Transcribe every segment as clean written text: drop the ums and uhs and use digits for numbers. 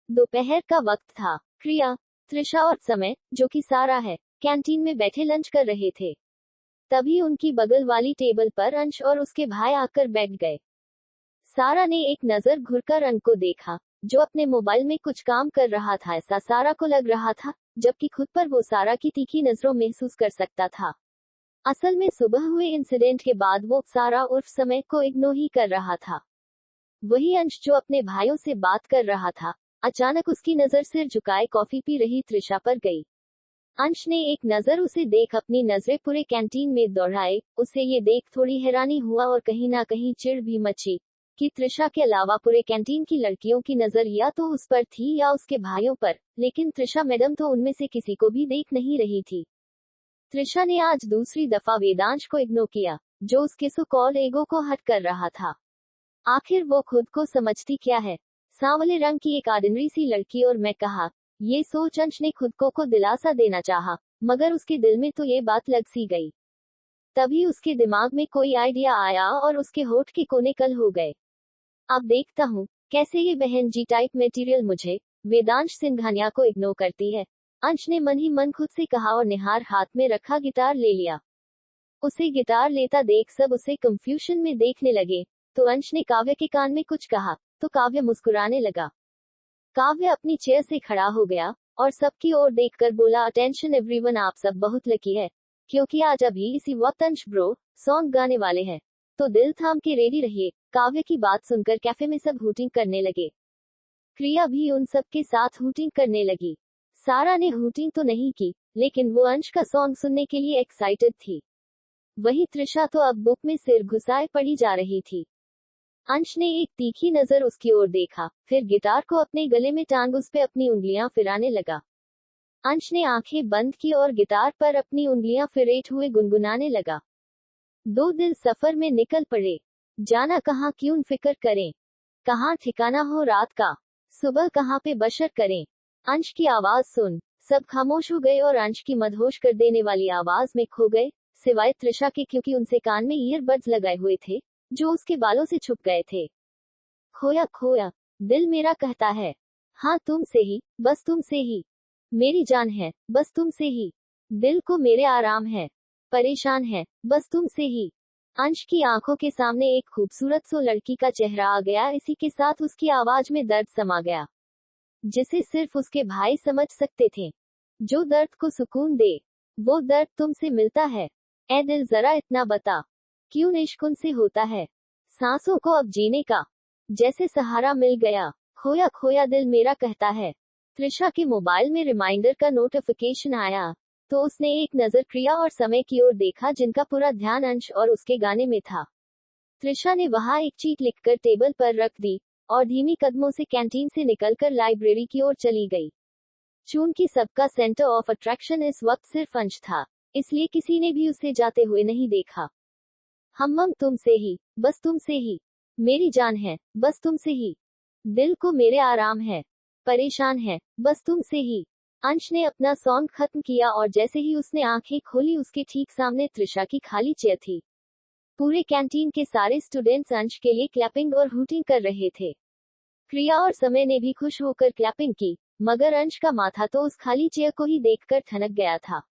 दोपहर का वक्त था। क्रिया, त्रिशा और समय, जो कि सारा है, कैंटीन में बैठे लंच कर रहे थे। तभी उनकी बगल वाली टेबल पर अंश और उसके भाई आकर बैठ गए। सारा ने एक नजर घुरकर अंश को देखा, जो अपने मोबाइल में कुछ काम कर रहा था। ऐसा सारा को लग रहा था, जबकि खुद पर वो सारा की तीखी नजरों महसूस कर सकता था। असल में सुबह हुए इंसिडेंट के बाद वो सारा उर्फ समय को इग्नोर ही कर रहा था। वही अंश जो अपने भाइयों से बात कर रहा था, अचानक उसकी नजर सिर झुकाए कॉफी पी रही त्रिशा पर गई। अंश ने एक नजर उसे देख अपनी नजरें पूरे कैंटीन में दौड़ाए। उसे ये देख थोड़ी हैरानी हुआ और कहीं ना कहीं चिढ़ भी मची कि त्रिशा के अलावा पूरे कैंटीन की लड़कियों की नजर या तो उस पर थी या उसके भाइयों पर, लेकिन त्रिशा मैडम तो उनमें से किसी को भी देख नहीं रही थी। त्रिशा ने आज दूसरी दफा वेदांश को इग्नोर किया, जो उसके सो कॉल ईगो को हट कर रहा था। आखिर वो खुद को समझती क्या है, सांवले रंग की एक ऑर्डिनरी सी लड़की, और मैं कहा। ये सोच अंश ने खुद को दिलासा देना चाहा, मगर उसके दिल में तो ये बात लग सी गई। तभी उसके दिमाग में कोई आइडिया आया और उसके होठ के कोने कल हो गए। अब देखता हूँ कैसे ये बहन जी टाइप मटेरियल मुझे, वेदांश सिंघानिया को इग्नोर करती है। अंश ने मन ही मन खुद से कहा और निहार हाथ में रखा गिटार ले लिया। उसे गिटार लेता देख सब उसे कंफ्यूजन में देखने लगे। तो अंश ने काव्य के कान में कुछ कहा, तो काव्य मुस्कुराने लगा। काव्य अपनी चेयर से खड़ा हो गया और सबकी ओर देखकर बोला, अटेंशन एवरीवन, आप सब बहुत लकी है, क्योंकि आज अभी इसी वक्त अंश ब्रो सॉन्ग गाने वाले हैं, तो दिल थाम के रेडी रहिए। काव्य की बात सुनकर कैफे में सब हूटिंग करने लगे। क्रिया भी उन सब के साथ हूटिंग करने लगी। सारा ने हूटिंग तो नहीं की, लेकिन वो अंश का सॉन्ग सुनने के लिए एक्साइटेड थी। वही त्रिशा तो अब बुक में सिर घुसाए पड़ी जा रही थी। अंश ने एक तीखी नजर उसकी ओर देखा, फिर गिटार को अपने गले में टांग उस पे अपनी उंगलियां फिराने लगा। अंश ने आंखें बंद की और गिटार पर अपनी उंगलियां फिरेट हुए गुनगुनाने लगा। दो दिल सफर में निकल पड़े, जाना कहाँ क्यों फिक्र करें, कहाँ ठिकाना हो रात का, सुबह कहाँ पे बशर करें। अंश की आवाज सुन सब खामोश हो गए और अंश की मदहोश कर देने वाली आवाज में खो गए, सिवाय त्रिशा के, क्योंकि उनसे कान में ईयरबड्स लगाए हुए थे, जो उसके बालों से छुप गए थे। खोया खोया, दिल मेरा कहता है, हाँ तुमसे ही, बस तुमसे ही, मेरी जान है, बस तुमसे ही, दिल को मेरे आराम है, परेशान है, बस तुमसे ही। अंश की आंखों के सामने एक खूबसूरत सो लड़की का चेहरा आ गया। इसी के साथ उसकी आवाज में दर्द समा गया, जिसे सिर्फ उसके भाई समझ सकते थे। जो दर्द को सुकून दे, वो दर्द तुमसे मिलता है। ए दिल जरा इतना बता, क्यों इश्क उनसे होता है, सांसों को अब जीने का जैसे सहारा मिल गया। खोया खोया दिल मेरा कहता है। त्रिशा के मोबाइल में रिमाइंडर का नोटिफिकेशन आया, तो उसने एक नजर क्रिया और समय की ओर देखा, जिनका पूरा ध्यान अंश और उसके गाने में था। त्रिशा ने वहां एक चीट लिखकर टेबल पर रख दी और धीमी कदमों से कैंटीन से निकलकर लाइब्रेरी की ओर चली गई। चूंकि सबका सेंटर ऑफ अट्रैक्शन इस वक्त सिर्फ अंश था, इसलिए किसी ने भी उसे जाते हुए नहीं देखा। हम तुमसे ही, बस तुमसे ही, मेरी जान है, बस तुमसे ही, दिल को मेरे आराम है, परेशान है, बस तुमसे ही। अंश ने अपना सॉन्ग खत्म किया और जैसे ही उसने आंखें खोली, उसके ठीक सामने त्रिशा की खाली चेयर थी। पूरे कैंटीन के सारे स्टूडेंट्स अंश के लिए क्लैपिंग और हूटिंग कर रहे थे। क्रिया और समय ने भी खुश होकर क्लैपिंग की, मगर अंश का माथा तो उस खाली चेयर को ही देखकर ठनक गया था।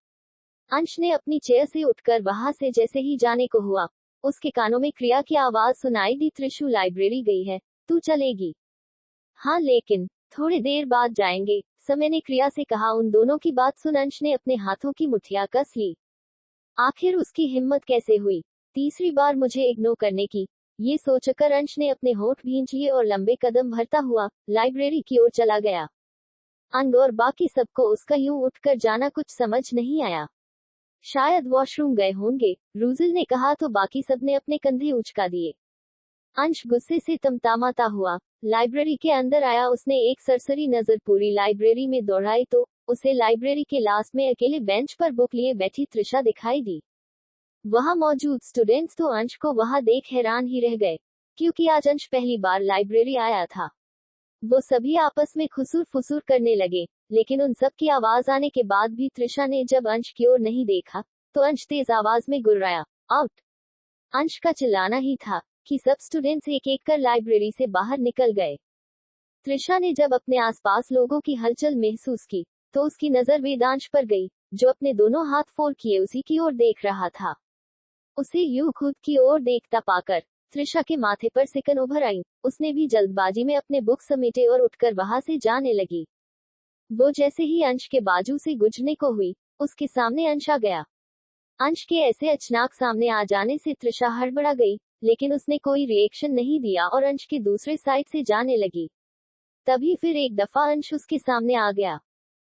अंश ने अपनी चेयर से उठकर वहां से जैसे ही जाने को हुआ, उसके कानों में क्रिया की आवाज सुनाई दी, त्रिशु लाइब्रेरी गई है, तू चलेगी? हाँ, लेकिन थोड़ी देर बाद जाएंगे, समय ने क्रिया से कहा। उन दोनों की बात सुन अंश ने अपने हाथों की मुठ्ठियां कस ली। आखिर उसकी हिम्मत कैसे हुई तीसरी बार मुझे इग्नोर करने की, ये सोचकर अंश ने अपने होठ भींच लिए और लंबे कदम भरता हुआ लाइब्रेरी की ओर चला गया। अंग और बाकी सबको उसका यूं उठकर जाना कुछ समझ नहीं आया। शायद वॉशरूम गए होंगे, रूजल ने कहा, तो बाकी सबने अपने कंधे उचका दिए। अंश गुस्से से तमतामाता हुआ लाइब्रेरी के अंदर आया। उसने एक सरसरी नजर पूरी लाइब्रेरी में दौड़ाई तो उसे लाइब्रेरी के लास्ट में अकेले बेंच पर बुक लिए बैठी त्रिशा दिखाई दी। वहां मौजूद स्टूडेंट्स तो अंश को वहां देख हैरान ही रह गए, क्योंकि आज अंश पहली बार लाइब्रेरी आया था। वो सभी आपस में खुसूर फुसूर करने लगे, लेकिन उन सब की आवाज आने के बाद भी त्रिशा ने जब अंश की ओर नहीं देखा, तो अंश तेज आवाज में गुर्राया, आउट। अंश का चिल्लाना ही था कि सब स्टूडेंट्स एक एक कर लाइब्रेरी से बाहर निकल गए। त्रिशा ने जब अपने आसपास लोगों की हलचल महसूस की तो उसकी नजर वेदांश पर गई, जो अपने दोनों हाथ फोल्ड किए उसी की ओर देख रहा था। उसे यूं खुद की ओर देखता पाकर त्रिशा के माथे पर सिकन उभर आई। उसने भी जल्दबाजी में अपने बुक समेटे और उठकर वहां से जाने लगी। वो जैसे ही अंश के बाजू से गुजरने को हुई, उसके सामने अंश आ गया। अंश के ऐसे अचानक सामने आ जाने से त्रिशा हड़बड़ा गई, लेकिन उसने कोई रिएक्शन नहीं दिया और अंश के दूसरे साइड से जाने लगी। तभी फिर एक दफा अंश उसके सामने आ गया।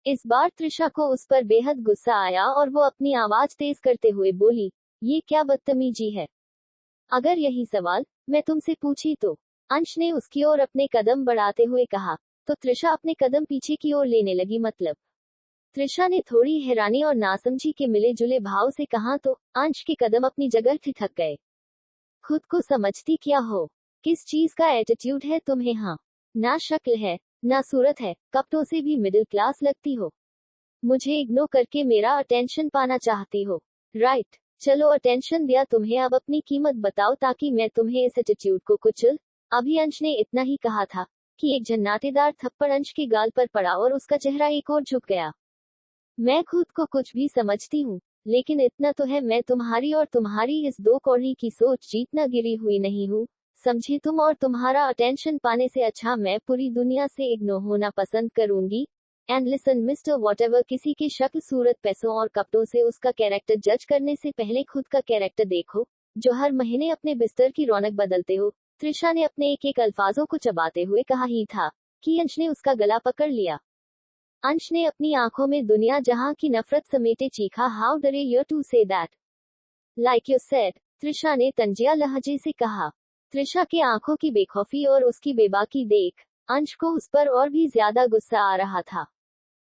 इस बार त्रिशा को उस पर बेहद गुस्सा आया और वो अपनी आवाज तेज करते हुए बोली, ये क्या बदतमीजी है? अगर यही सवाल मैं तुमसे पूछी तो? अंश ने उसकी ओर अपने कदम बढ़ाते हुए कहा। तो त्रिशा अपने कदम पीछे की ओर लेने लगी। मतलब? त्रिशा ने थोड़ी हैरानी और नासमझी के मिले जुले भाव से कहा। तो अंश के कदम अपनी जगह ठिठक गए। खुद को समझती क्या हो? किस चीज का एटीट्यूड है तुम्हें? हाँ, ना शक्ल है, ना सूरत है, कपड़ों से भी मिडिल क्लास लगती हो। मुझे इग्नोर करके मेरा अटेंशन पाना चाहती हो, राइट? चलो अटेंशन दिया तुम्हें, अब अपनी कीमत बताओ ताकि मैं तुम्हें इस एटीट्यूड को कुचल। अभी अंश ने इतना ही कहा था कि एक झन्नाटेदार थप्पड़ अंश के गाल पर पड़ा और उसका चेहरा एक ओर झुक गया। मैं खुद को कुछ भी समझती हूँ, लेकिन इतना तो है, मैं तुम्हारी और तुम्हारी इस दो कौड़ी की सोच जीतना गिरी हुई नहीं हूँ। समझे तुम? और तुम्हारा अटेंशन पाने से अच्छा मैं पूरी दुनिया से इग्नोर होना पसंद करूंगी। एंड लिसन मिस्टर वॉटएवर, किसी की शक्ल, सूरत, पैसों और कपड़ों से उसका कैरेक्टर जज करने से पहले खुद का कैरेक्टर देखो, जो हर महीने अपने बिस्तर की रौनक बदलते हो। त्रिशा ने अपने एक एक अल्फाजों को चबाते हुए कहा ही था कि अंश ने उसका गला पकड़ लिया। अंश ने अपनी आंखों में दुनिया जहां की नफरत समेटे चीखा, how dare you to say that, like you said. Trisha ने तंजिया लहजे से कहा। त्रिशा की आंखों की बेखौफी और उसकी बेबाकी देख अंश को उस पर और भी ज्यादा गुस्सा आ रहा था।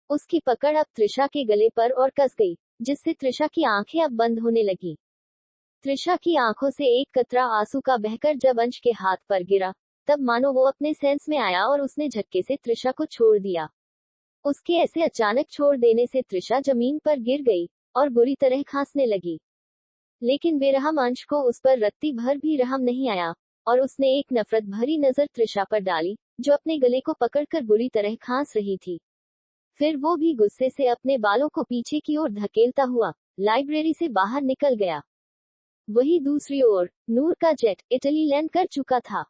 उसकी पकड़ अब त्रिशा के गले पर और कस गई, जिससे त्रिशा की आंखें अब बंद होने लगी। त्रिशा की आंखों से एक कतरा आंसू का बहकर जब अंश के हाथ पर गिरा, तब मानो वो अपने सेंस में आया और उसने झटके से त्रिशा को छोड़ दिया। उसके ऐसे अचानक छोड़ देने से त्रिशा जमीन पर गिर गई और बुरी तरह खांसने लगी। लेकिन बेरहम अंश को उस पर रत्ती भर भी रहम नहीं आया और उसने एक नफरत भरी नजर त्रिशा पर डाली, जो अपने गले को पकड़कर बुरी तरह खांस रही थी। फिर वो भी गुस्से से अपने बालों को पीछे की ओर धकेलता हुआ लाइब्रेरी से बाहर निकल गया। वही दूसरी ओर नूर का जेट इटली लैंड कर चुका था।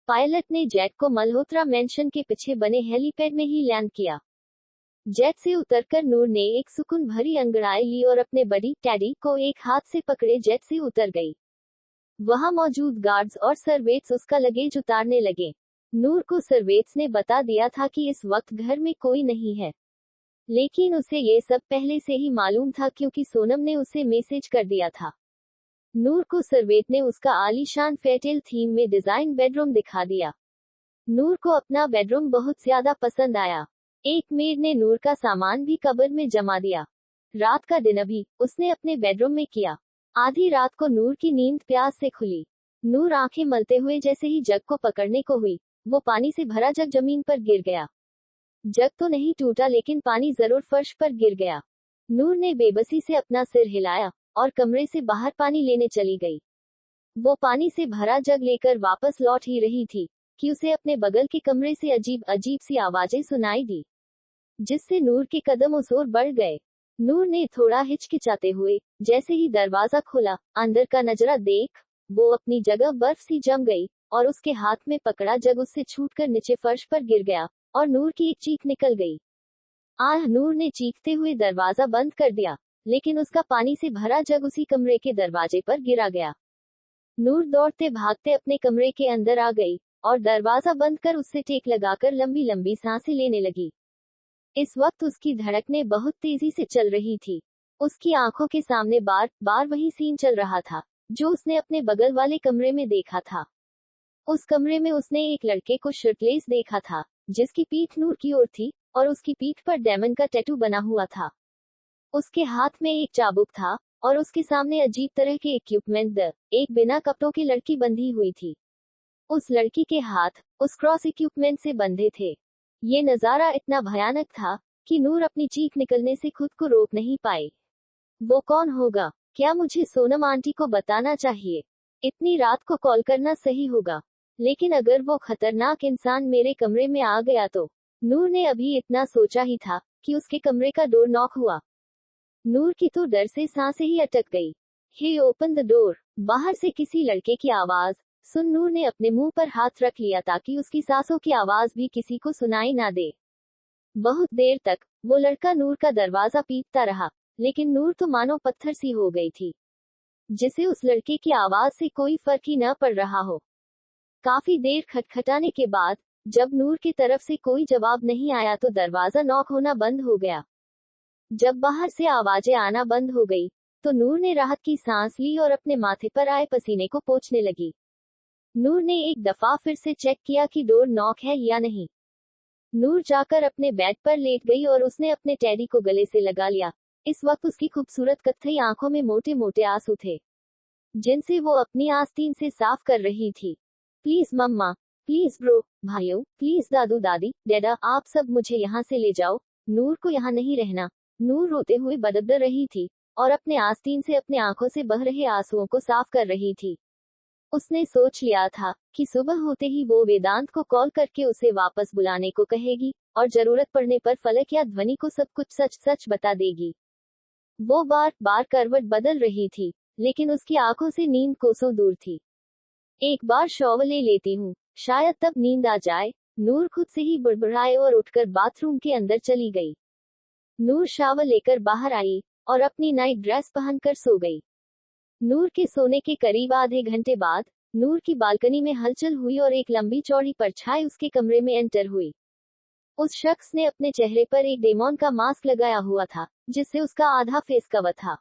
पायलट ने जेट को मल्होत्रा मेंशन के पीछे बने हेलीपैड में ही लैंड किया। जेट से उतरकर नूर ने एक सुकून भरी अंगड़ाई ली और अपने बड़ी टैडी को एक हाथ से पकड़े जेट से उतर गई। वहां मौजूद गार्ड्स और सर्वेट्स उसका लगेज उतारने लगे। नूर को सर्वेट्स ने बता दिया था कि इस वक्त घर में कोई नहीं है, लेकिन उसे ये सब पहले से ही मालूम था क्योंकि सोनम ने उसे मैसेज कर दिया था। नूर को सर्वेट ने उसका आलीशान फेटेल थीम में डिजाइन बेडरूम दिखा दिया। नूर को अपना बेडरूम बहुत ज्यादा पसंद आया। एक मेड ने नूर का सामान भी कबर्ड में जमा दिया। रात का डिनर भी उसने अपने बेडरूम में किया। आधी रात को नूर की नींद प्यास से खुली। नूर आंखें मलते हुए जैसे ही जग को पकड़ने को हुई, वो पानी से भरा जग जमीन पर गिर गया। जग तो नहीं टूटा, लेकिन पानी जरूर फर्श पर गिर गया। नूर ने बेबसी से अपना सिर हिलाया और कमरे से बाहर पानी लेने चली गई। वो पानी से भरा जग लेकर वापस लौट ही रही थी कि उसे अपने बगल के कमरे से अजीब अजीब सी आवाजें सुनाई दी, जिससे नूर के कदम उस ओर बढ़ गए। नूर ने थोड़ा हिचकिचाते हुए जैसे ही दरवाजा खोला, अंदर का नजरा देख वो अपनी जगह बर्फ सी जम गई और उसके हाथ में पकड़ा जग उससे छूटकर नीचे फर्श पर गिर गया और नूर की एक चीख निकल गई। आह! नूर ने चीखते हुए दरवाजा बंद कर दिया, लेकिन उसका पानी से भरा जग उसी कमरे के दरवाजे पर गिरा गया। नूर दौड़ते भागते अपने कमरे के अंदर आ गई और दरवाजा बंद कर उससे टेक लगाकर लंबी लंबी सांसें लेने लगी। इस वक्त उसकी धड़कनें बहुत तेजी से चल रही थी। उसकी आंखों के सामने बार बार वही सीन चल रहा था जो उसने अपने बगल वाले कमरे में देखा था। उस कमरे में उसने एक लड़के को शर्टलेस देखा था, जिसकी पीठ नूर की ओर थी और उसकी पीठ पर डायमंड का टैटू बना हुआ था। उसके हाथ में एक चाबुक था और उसके सामने अजीब तरह के इक्विपमेंट एक बिना कपड़ों की लड़की बंधी हुई थी। उस लड़की के हाथ उस क्रॉस इक्विपमेंट से बंधे थे। ये नजारा इतना भयानक था कि नूर अपनी चीख निकलने से खुद को रोक नहीं पाई। वो कौन होगा? क्या मुझे सोनम आंटी को बताना चाहिए? इतनी रात को कॉल करना सही होगा? लेकिन अगर वो खतरनाक इंसान मेरे कमरे में आ गया तो। नूर ने अभी इतना सोचा ही था कि उसके कमरे का डोर नॉक हुआ। नूर की तो डर से सांसें ही अटक गई। ही ओपन द डोर। बाहर से किसी लड़के की आवाज सुन नूर ने अपने मुंह पर हाथ रख लिया ताकि उसकी सांसों की आवाज भी किसी को सुनाई ना दे। बहुत देर तक वो लड़का नूर का दरवाजा पीटता रहा, लेकिन नूर तो मानो पत्थर सी हो गई थी, जिसे उस लड़के की आवाज से कोई फर्क ही न पड़ रहा हो। काफी देर खटखटाने के बाद जब नूर की तरफ से कोई जवाब नहीं आया तो दरवाजा नॉक होना बंद हो गया। जब बाहर से आवाजें आना बंद हो गई तो नूर ने राहत की सांस ली और अपने माथे पर आए पसीने को पोंछने लगी। नूर ने एक दफा फिर से चेक किया कि डोर नॉक है या नहीं। नूर जाकर अपने बेड पर लेट गई और उसने अपने टेडी को गले से लगा लिया। इस वक्त उसकी खूबसूरत कत्थई आंखों में मोटे मोटे आंसू थे, जिनसे वो अपनी आस्तीन से साफ कर रही थी। प्लीज मम्मा, प्लीज ब्रो, भाइयों, प्लीज दादू दादी, डैडा, आप सब मुझे यहाँ से ले जाओ। नूर को यहाँ नहीं रहना। नूर रोते हुए बदबद रही थी और अपने आस्तीन से अपने आंखों से बह रहे आंसुओं को साफ कर रही थी। उसने सोच लिया था कि सुबह होते ही वो वेदांत को कॉल करके उसे वापस बुलाने को कहेगी और जरूरत पड़ने पर फलक या ध्वनि को सब कुछ सच सच बता देगी। वो बार बार करवट बदल रही थी, लेकिन उसकी आंखों से नींद कोसों दूर थी। एक बार शॉवर ले लेती हूँ, शायद तब नींद आ जाए, नूर खुद से ही बुड़बुड़ाए और उठकर बाथरूम के अंदर चली गई। नूर शावर लेकर बाहर आई और अपनी नाइट ड्रेस पहनकर सो गई। नूर के सोने के करीब आधे घंटे बाद नूर की बालकनी में हलचल हुई और एक लंबी चौड़ी परछाई उसके कमरे में एंटर हुई। उस शख्स ने अपने चेहरे पर एक डेमोन का मास्क लगाया हुआ था, जिससे उसका आधा फेस कवर था।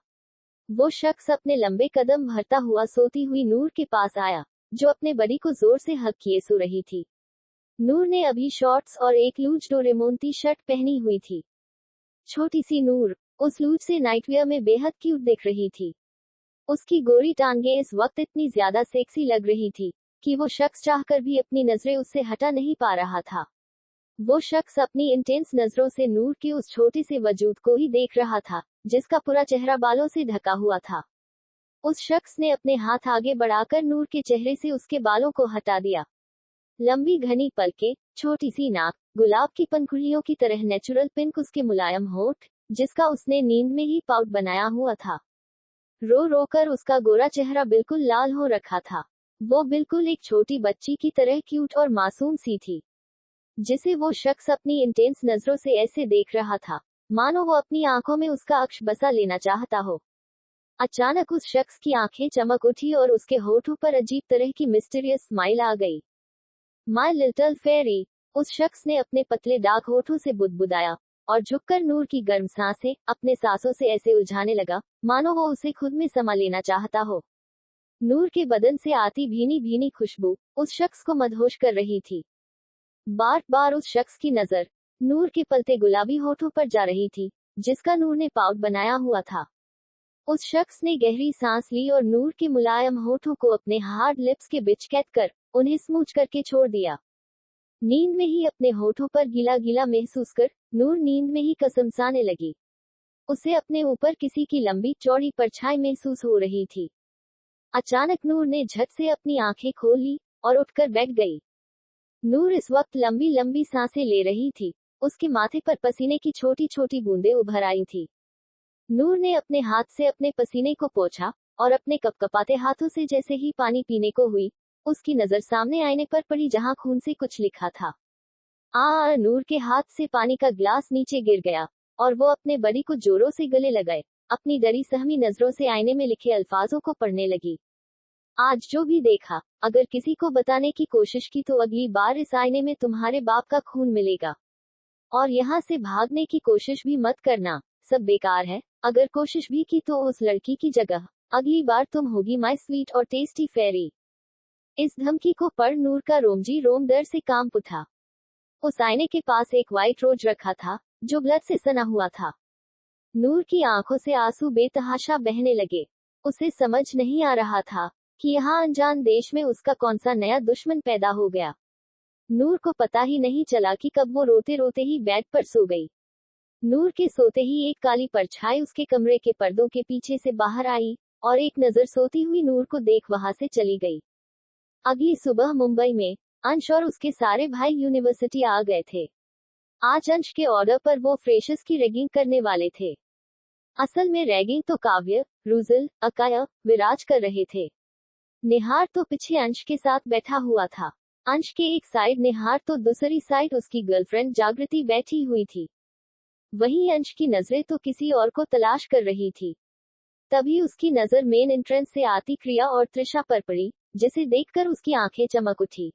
वो शख्स अपने लंबे कदम भरता हुआ सोती हुई नूर के पास आया, जो अपने बड़ी को जोर से हक किए सो रही थी। नूर ने अभी शॉर्ट्स और एक लूज डोरेमोन टी शर्ट पहनी हुई थी। छोटी सी नूर उस लूज से नाइटवियर में बेहद क्यूट दिख रही थी। उसकी गोरी टांगें इस वक्त इतनी ज्यादा सेक्सी लग रही थी कि वो शख्स चाहकर भी अपनी नजरें उससे हटा नहीं पा रहा था। वो शख्स अपनी इंटेंस नजरों से नूर के उस छोटे से वजूद को ही देख रहा था, जिसका पूरा चेहरा बालों से ढका हुआ था। उस शख्स ने अपने हाथ आगे बढ़ाकर नूर के चेहरे से उसके बालों को हटा दिया। लंबी घनी पलकें, छोटी सी नाक, गुलाब की पंखुड़ियों की तरह नेचुरल पिंक उसके मुलायम होठ, जिसका उसने नींद में ही पाउडर बनाया हुआ था। रो रो कर उसका गोरा चेहरा बिल्कुल लाल हो रखा था। वो बिल्कुल एक छोटी बच्ची की तरह क्यूट और मासूम सी थी, जिसे वो शख्स अपनी इंटेंस नजरों से ऐसे देख रहा था मानो वो अपनी आंखों में उसका अक्ष बसा लेना चाहता हो। अचानक उस शख्स की आंखें चमक उठी और उसके होठों पर अजीब तरह की मिस्टीरियस स्माइल आ गई। माय लिटिल फेरी, उस शख्स ने अपने पतले डार्क होठों से बुदबुदाया और झुककर नूर की गर्म सांसें अपने सांसों से ऐसे उलझाने लगा मानो वो उसे खुद में समा लेना चाहता हो। नूर के बदन से आती भीनी भीनी खुशबू उस शख्स को मदहोश कर रही थी। बार बार उस शख्स की नजर नूर के पलते गुलाबी होठों पर जा रही थी, जिसका नूर ने पाउडर बनाया हुआ था। उस शख्स ने गहरी सांस ली और नूर के मुलायम होठों को अपने हार्ड लिप्स के बीच कैद कर उन्हें स्मूच करके छोड़ दिया। नींद में ही अपने होठों पर गीला गीला महसूस कर नूर नींद में ही कसमसाने लगी। उसे अपने ऊपर किसी की लंबी चौड़ी परछाई महसूस हो रही थी। अचानक नूर ने झट से अपनी आंखें खोल ली और उठकर बैठ गई। नूर इस वक्त लंबी लंबी सांसें ले रही थी। उसके माथे पर पसीने की छोटी छोटी बूंदें उभर आई थी। नूर ने अपने हाथ से अपने पसीने को पोंछा और अपने कपकपाते हाथों से जैसे ही पानी पीने को हुई, उसकी नजर सामने आईने पर पड़ी जहां खून से कुछ लिखा था। नूर के हाथ से पानी का ग्लास नीचे गिर गया और वो अपने बड़ी को जोरों से गले लगाए अपनी डरी सहमी नजरों से आईने में लिखे अल्फाजों को पढ़ने लगी। आज जो भी देखा, अगर किसी को बताने की कोशिश की तो अगली बार इस आईने में तुम्हारे बाप का खून मिलेगा। और यहाँ से भागने की कोशिश भी मत करना, सब बेकार है। अगर कोशिश भी की तो उस लड़की की जगह अगली बार तुम होगी माय स्वीट और टेस्टी फेरी। इस धमकी को पढ़ नूर का रोमजी रोम डर से कांप उठा। उस आईने के पास एक व्हाइट रोज रखा था, जो ब्लड से सना हुआ था। नूर की आंखों से आंसू बेतहाशा बहने लगे। उसे समझ नहीं आ रहा था कि यहाँ अनजान देश में उसका कौन सा नया दुश्मन पैदा हो गया। नूर को पता ही नहीं चला कि कब वो रोते रोते ही बेड पर सो गई। नूर के सोते ही एक काली परछाई उसके कमरे के पर्दों के पीछे से बाहर आई और एक नजर सोती हुई नूर को देख वहां से चली गई। अगली सुबह मुंबई में अंश और उसके सारे भाई यूनिवर्सिटी आ गए थे। आज अंश के ऑर्डर पर वो फ्रेशर्स की रैगिंग करने वाले थे। असल में रैगिंग तो काव्य, रुजुल, अकाया, विराज कर रहे थे। निहार तो पीछे अंश के साथ बैठा हुआ था। अंश के एक साइड निहार तो दूसरी साइड उसकी गर्लफ्रेंड जागृति बैठी हुई थी। वहीं अंश की नजरें तो किसी और को तलाश कर रही थी। तभी उसकी नजर मेन एंट्रेंस से आती क्रिया और त्रिशा पर पड़ी, जिसे देखकर उसकी आंखें चमक उठी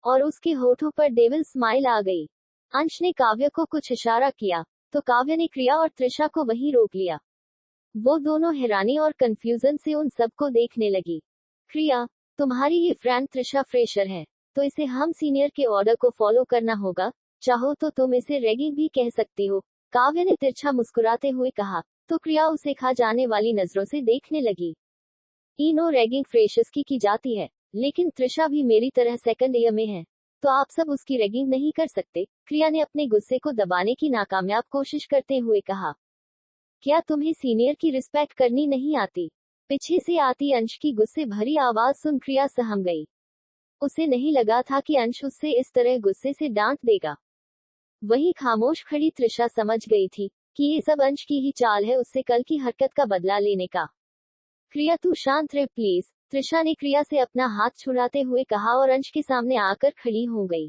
और उसके होठों पर डेविल स्माइल आ गई। अंश ने काव्य को कुछ इशारा किया तो काव्य ने क्रिया और त्रिशा को वहीं रोक लिया। वो दोनों हैरानी और कंफ्यूजन से उन सबको देखने लगी। क्रिया, तुम्हारी ये फ्रेंड त्रिशा फ्रेशर है, तो इसे हम सीनियर के ऑर्डर को फॉलो करना होगा। चाहो तो तुम इसे रैगिंग भी कह सकती हो, काव्य ने तिरछा मुस्कुराते हुए कहा। तो क्रिया उसे खा जाने वाली नजरों से देखने लगी। इनो रैगिंग फ्रेशर्स की जाती है, लेकिन त्रिशा भी मेरी तरह सेकंड ईयर में है, तो आप सब उसकी रैगिंग नहीं कर सकते, क्रिया ने अपने गुस्से को दबाने की नाकामयाब कोशिश करते हुए कहा। क्या तुम्हें सीनियर की रिस्पेक्ट करनी नहीं आती? पीछे से आती अंश की गुस्से भरी आवाज सुन क्रिया सहम गई। उसे नहीं लगा था कि अंश उससे इस तरह गुस्से से डांट देगा। वहीं खामोश खड़ी त्रिशा समझ गई थी कि ये सब अंश की ही चाल है उससे कल की हरकत का बदला लेने का। क्रिया तू शांत रहे प्लीज, त्रिशा ने क्रिया से अपना हाथ छुड़ाते हुए कहा और अंश के सामने आकर खड़ी हो गई।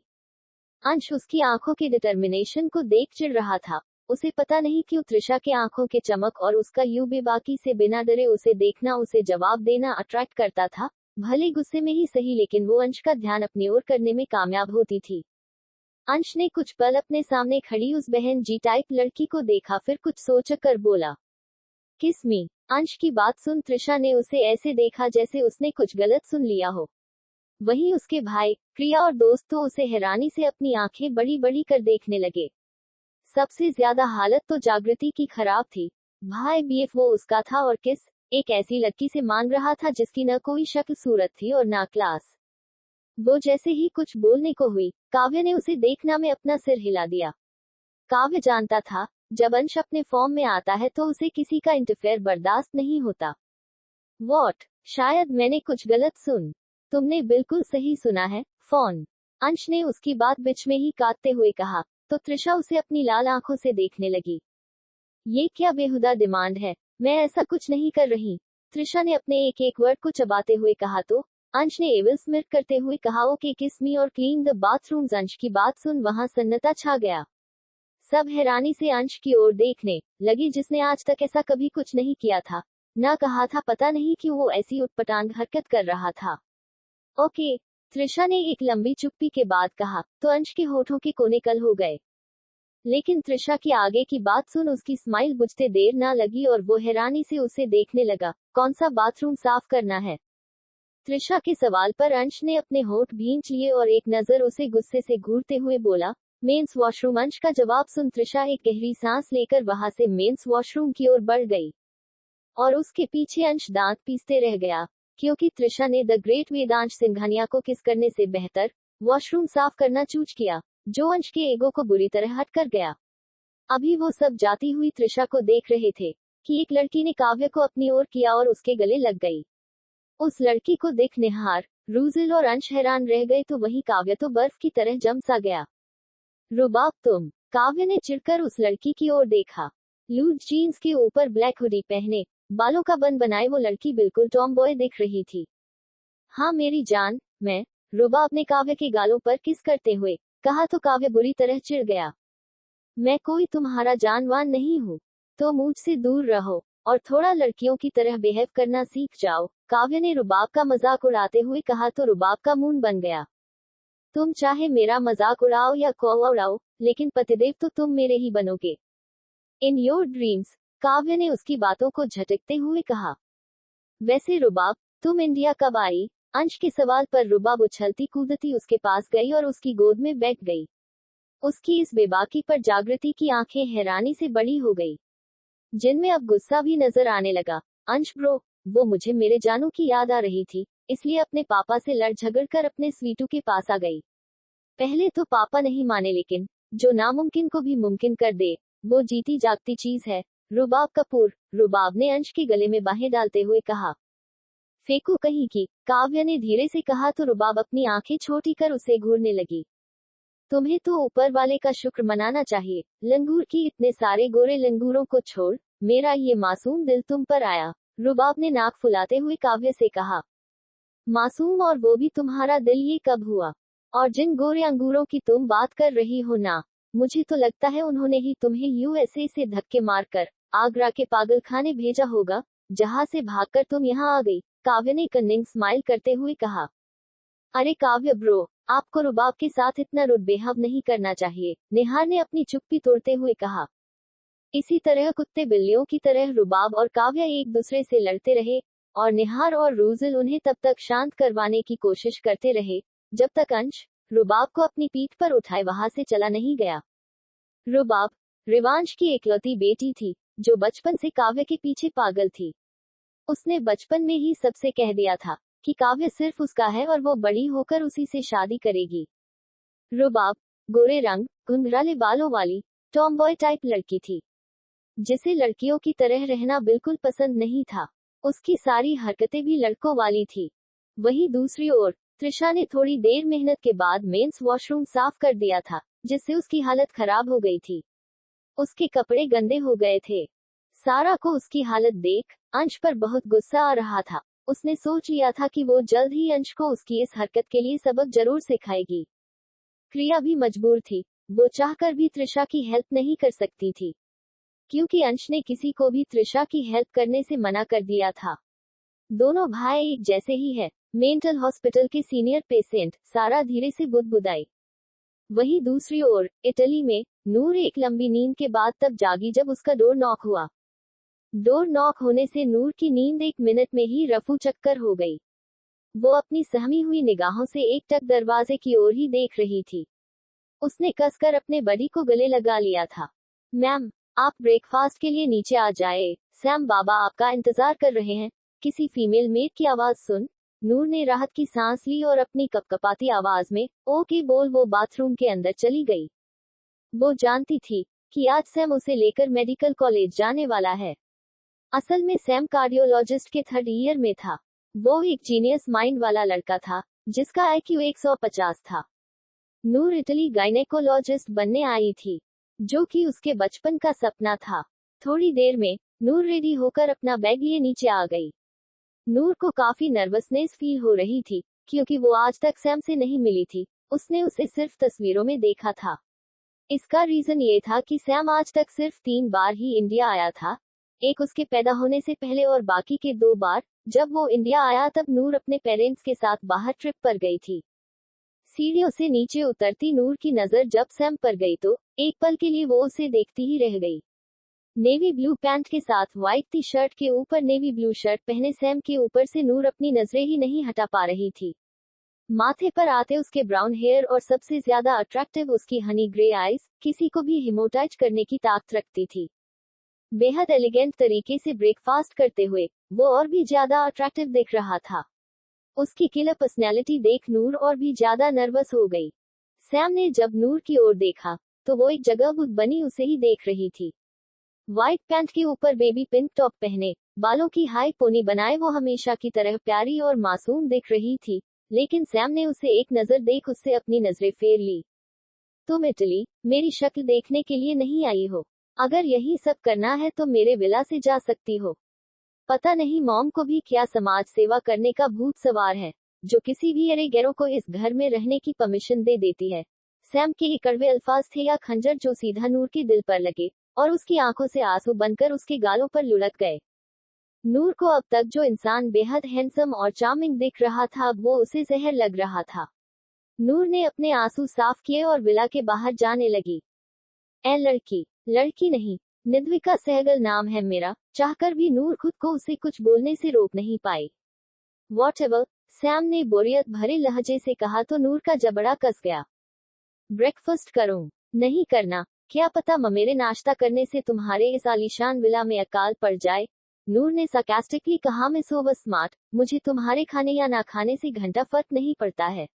अंश उसकी आंखों के डिटर्मिनेशन को देख चिढ़ रहा था। उसे पता नहीं क्यों त्रिशा के आंखों के चमक और उसका यूं बेबाकी से बिना डरे उसे देखना, उसे जवाब देना अट्रैक्ट करता था। भले गुस्से में ही सही, लेकिन वो अंश का ध्यान अपनी ओर करने में कामयाब होती थी। अंश ने कुछ पल अपने सामने खड़ी उस बहन जी टाइप लड़की को देखा, फिर कुछ सोचकर बोला, किस मी। अंश की बात सुन त्रिशा ने उसे ऐसे देखा जैसे उसने कुछ गलत सुन लिया हो। वहीं उसके भाई, क्रिया और दोस्त तो उसे हैरानी से अपनी आंखें बड़ी बड़ी कर देखने लगे। सबसे ज्यादा हालत तो जागृति की खराब थी। भाई बीएफ वो उसका था और किस एक ऐसी लड़की से मांग रहा था जिसकी न कोई शक्ल सूरत थी और ना क्लास। वो जैसे ही कुछ बोलने को हुई, काव्य ने उसे देखना में अपना सिर हिला दिया। काव्य जानता था जब अंश अपने फॉर्म में आता है तो उसे किसी का इंटरफेयर बर्दाश्त नहीं होता। वॉट, शायद मैंने कुछ गलत सुन। तुमने बिल्कुल सही सुना है, फोन। अंश ने उसकी बात बीच में ही काटते हुए कहा, तो त्रिशा उसे अपनी लाल आंखों से देखने लगी। ये क्या बेहुदा डिमांड है, मैं ऐसा कुछ नहीं कर रही, त्रिशा ने अपने एक एक वर्ड को चबाते हुए कहा। तो अंश ने एविल स्मिर करते हुए कहा, ओके किस मी और क्लीन द बाथरूम्स। अंश की बात सुन वहां सन्नता छा गया। सब हैरानी से अंश की ओर देखने लगी, जिसने आज तक ऐसा कभी कुछ नहीं किया था, ना कहा था। पता नहीं क्यों वो ऐसी उटपटांग हरकत कर रहा था। ओके, त्रिशा ने एक लंबी चुप्पी के बाद कहा, तो अंश के होठों के कोने कल हो गए। लेकिन त्रिशा की आगे की बात सुन उसकी स्माइल बुझते देर ना लगी और वो हैरानी से उसे देखने लगा। कौन सा बाथरूम साफ करना है? त्रिशा के सवाल पर अंश ने अपने होठ भींच लिए और एक नजर उसे गुस्से से घूरते हुए बोला, मेंस वॉशरूम। अंश का जवाब सुन त्रिशा एक गहरी सांस लेकर वहां से मेंस वॉशरूम की ओर बढ़ गई और उसके पीछे अंश दांत पीसते रह गया, क्योंकि त्रिशा ने द ग्रेट वेदांश सिंघानिया को किस करने से बेहतर वॉशरूम साफ करना चूज किया, जो अंश के ईगो को बुरी तरह हट कर गया। अभी वो सब जाती हुई त्रिशा को देख रहे थे कि एक लड़की ने काव्य को अपनी ओर किया और उसके गले लग गई। उस लड़की को देख निहार, रूजिल और अंश हैरान रह गए, तो वही काव्य तो बर्फ की तरह जम सा गया। रुबाब तुम, काव्य ने चिढ़कर उस लड़की की ओर देखा। लूज जीन्स के ऊपर ब्लैक हुडी पहने, बालों का बन बनाए वो लड़की बिल्कुल टॉम बॉय दिख रही थी। हाँ मेरी जान, मैं। रुबाब ने काव्य के गालों पर किस करते हुए कहा, तो काव्य बुरी तरह चिढ़ गया। मैं कोई तुम्हारा जानवान नहीं हूँ, तो मुझसे दूर रहो और थोड़ा लड़कियों की तरह बिहेव करना सीख जाओ, काव्य ने रुबाब का मजाक उड़ाते हुए कहा। तो रुबाब का मुंह बन गया। तुम चाहे मेरा मजाक उड़ाओ या कौवा उड़ाओ, लेकिन पतिदेव तो तुम मेरे ही बनोगे इन योर ड्रीम्स, काव्य ने उसकी बातों को झटकते हुए कहा। वैसे रुबाब, तुम इंडिया कब आई? अंश के सवाल पर रुबाब उछलती कूदती उसके पास गई और उसकी गोद में बैठ गई। उसकी इस बेबाकी पर जागृति की आंखें हैरानी से बड़ी हो गई, जिनमें अब गुस्सा भी नजर आने लगा। अंश ब्रो, वो मुझे मेरे जानू की याद आ रही थी, इसलिए अपने पापा से लड़ झगड़ कर अपने स्वीटू के पास आ गई। पहले तो पापा नहीं माने, लेकिन जो नामुमकिन को भी मुमकिन कर दे, वो जीती जागती चीज है। रुबाब कपूर, रुबाब ने अंश के गले में बाहें डालते हुए कहा। फेंको कहीं की, काव्य ने धीरे से कहा तो रुबाब अपनी आंखें छोटी कर उसे घूरने लगी। तुम्हें तो ऊपर वाले का शुक्र मनाना चाहिए, लंगूर की इतने सारे गोरे लंगूरों को छोड़, मेरा ये मासूम दिल तुम पर आया। रुबाब ने नाक फुलाते हुए काव्य से कहा। मासूम और वो भी तुम्हारा दिल, ये कब हुआ? और जिन गोरे अंगूरों की तुम बात कर रही हो ना, मुझे तो लगता है उन्होंने ही तुम्हें यूएसए से धक्के मारकर आगरा के पागलखाने भेजा होगा, जहां से भागकर तुम यहाँ आ गई। काव्य ने कन्निंग स्माइल करते हुए कहा। अरे काव्य ब्रो, आपको रुबाब के साथ इतना रुड बिहेव नहीं करना चाहिए, निहार ने अपनी चुप्पी तोड़ते हुए कहा। इसी तरह कुत्ते बिल्लियों की तरह रुबाब और काव्य एक दूसरे से लड़ते रहे, और निहार और रूजल उन्हें तब तक शांत करवाने की कोशिश करते रहे, जब तक अंश रुबाब को अपनी पीठ पर उठाए वहां से चला नहीं गया। रुबाब रिवांश की एकलौती बेटी थी, जो बचपन से काव्य के पीछे पागल थी। उसने बचपन में ही सबसे कह दिया था कि काव्य सिर्फ उसका है और वो बड़ी होकर उसी से शादी करेगी। रुबाब गोरे रंग, घुंघराले बालों वाली टॉमबॉय टाइप लड़की थी, जिसे लड़कियों की तरह रहना बिल्कुल पसंद नहीं था। उसकी सारी हरकतें भी लड़कों वाली थी। वहीं दूसरी ओर त्रिशा ने थोड़ी देर मेहनत के बाद मेंस वॉशरूम साफ कर दिया था, जिससे उसकी हालत खराब हो गई थी। उसके कपड़े गंदे हो गए थे। सारा को उसकी हालत देख अंश पर बहुत गुस्सा आ रहा था। उसने सोच लिया था कि वो जल्द ही अंश को उसकी इस हरकत के लिए सबक जरूर सिखाएगी। क्रिया भी मजबूर थी, वो चाहकर भी त्रिशा की हेल्प नहीं कर सकती थी, क्योंकि अंश ने किसी को भी त्रिशा की हेल्प करने से मना कर दिया था। दोनों भाई एक जैसे ही है। मेंटल हॉस्पिटल के सीनियर पेशेंट, सारा धीरे से बुदबुदाई। वहीं दूसरी ओर इटली में नूर एक लंबी नींद के बाद तब जागी जब उसका डोर नॉक हुआ। डोर नॉक होने से नूर की नींद 1 मिनट में ही रफू चक्कर हो गई। वो अपनी सहमी हुई निगाहों से एकटक दरवाजे की ओर ही देख रही थी। उसने कसकर अपने बड़ी को गले लगा लिया था। मैम, आप ब्रेकफास्ट के लिए नीचे आ जाए, सैम बाबा आपका इंतजार कर रहे हैं। किसी फीमेल मेड की आवाज सुन नूर ने राहत की सांस ली और अपनी कपकपाती आवाज में ओके बोल वो बाथरूम के अंदर चली गई। वो जानती थी कि आज सैम उसे लेकर मेडिकल कॉलेज जाने वाला है। असल में सैम कार्डियोलॉजिस्ट के 3rd ईयर में था। वो एक जीनियस माइंड वाला लड़का था, जिसका IQ 150 था। नूर इटली गायनेकोलॉजिस्ट बनने आई थी, जो कि उसके बचपन का सपना था। थोड़ी देर में नूर रेडी होकर अपना बैग लिए नीचे आ गई। नूर को काफी नर्वसनेस फील हो रही थी, क्योंकि वो आज तक सैम से नहीं मिली थी। उसने उसे सिर्फ तस्वीरों में देखा था। इसका रीजन ये था कि सैम आज तक सिर्फ 3 बार ही इंडिया आया था, एक उसके पैदा होने से पहले और बाकी के 2 बार जब वो इंडिया आया तब नूर अपने पेरेंट्स के साथ बाहर ट्रिप पर गई थी। सीढ़ियों से नीचे उतरती नूर की नजर जब सैम पर गई तो एक पल के लिए वो उसे देखती ही रह गई। नेवी ब्लू पैंट के साथ व्हाइट टी शर्ट के ऊपर नेवी ब्लू शर्ट पहने सैम के ऊपर से नूर अपनी नजरें ही नहीं हटा पा रही थी। माथे पर आते उसके ब्राउन हेयर और सबसे ज्यादा अट्रैक्टिव उसकी हनी ग्रे आईज किसी को भी हिप्नोटाइज करने की ताकत रखती थी। बेहद एलिगेंट तरीके से ब्रेकफास्ट करते हुए वो और भी ज्यादा अट्रैक्टिव दिख रहा था। उसकी किलर पर्सनैलिटी देख नूर और भी ज्यादा नर्वस हो गई। सैम ने जब नूर की ओर देखा तो वो एक जगह बुत बनी उसे ही देख रही थी। व्हाइट पैंट के ऊपर बेबी पिंक टॉप पहने, बालों की हाई पोनी बनाए वो हमेशा की तरह प्यारी और मासूम दिख रही थी, लेकिन सैम ने उसे एक नजर देख उससे अपनी नजरें फेर ली। तुम इटली मेरी शक्ल देखने के लिए नहीं आई हो। अगर यही सब करना है तो मेरे विला से जा सकती हो। पता नहीं मॉम को भी क्या समाज सेवा करने का भूत सवार है, जो किसी भी अरेगेरो को इस घर में रहने की परमिशन दे देती है। सैम के ये कड़वे अल्फाज थे या खंजर जो सीधा नूर के दिल पर लगे और उसकी आंखों से आंसू बनकर उसके गालों पर लुढ़क गए। नूर को अब तक जो इंसान बेहद हैंडसम और चार्मिंग दिख रहा था अब वो उसे जहर लग रहा था। नूर ने अपने आंसू साफ किए और विला के बाहर जाने लगी। ए लड़की, लड़की नहीं, निद्विका सहगल नाम है मेरा। चाहकर भी नूर खुद को उसे कुछ बोलने से रोक नहीं पाई। Whatever, सैम ने बोरियत भरे लहजे से कहा तो नूर का जबड़ा कस गया। ब्रेकफास्ट करूं? नहीं करना, क्या पता मेरे नाश्ता करने से तुम्हारे इस आलीशान विला में अकाल पड़ जाए। नूर ने sarcastically कहा मैं सो बस स्मार्ट, मुझे तुम्हारे खाने या ना खाने से घंटा फर्क नहीं पड़ता है।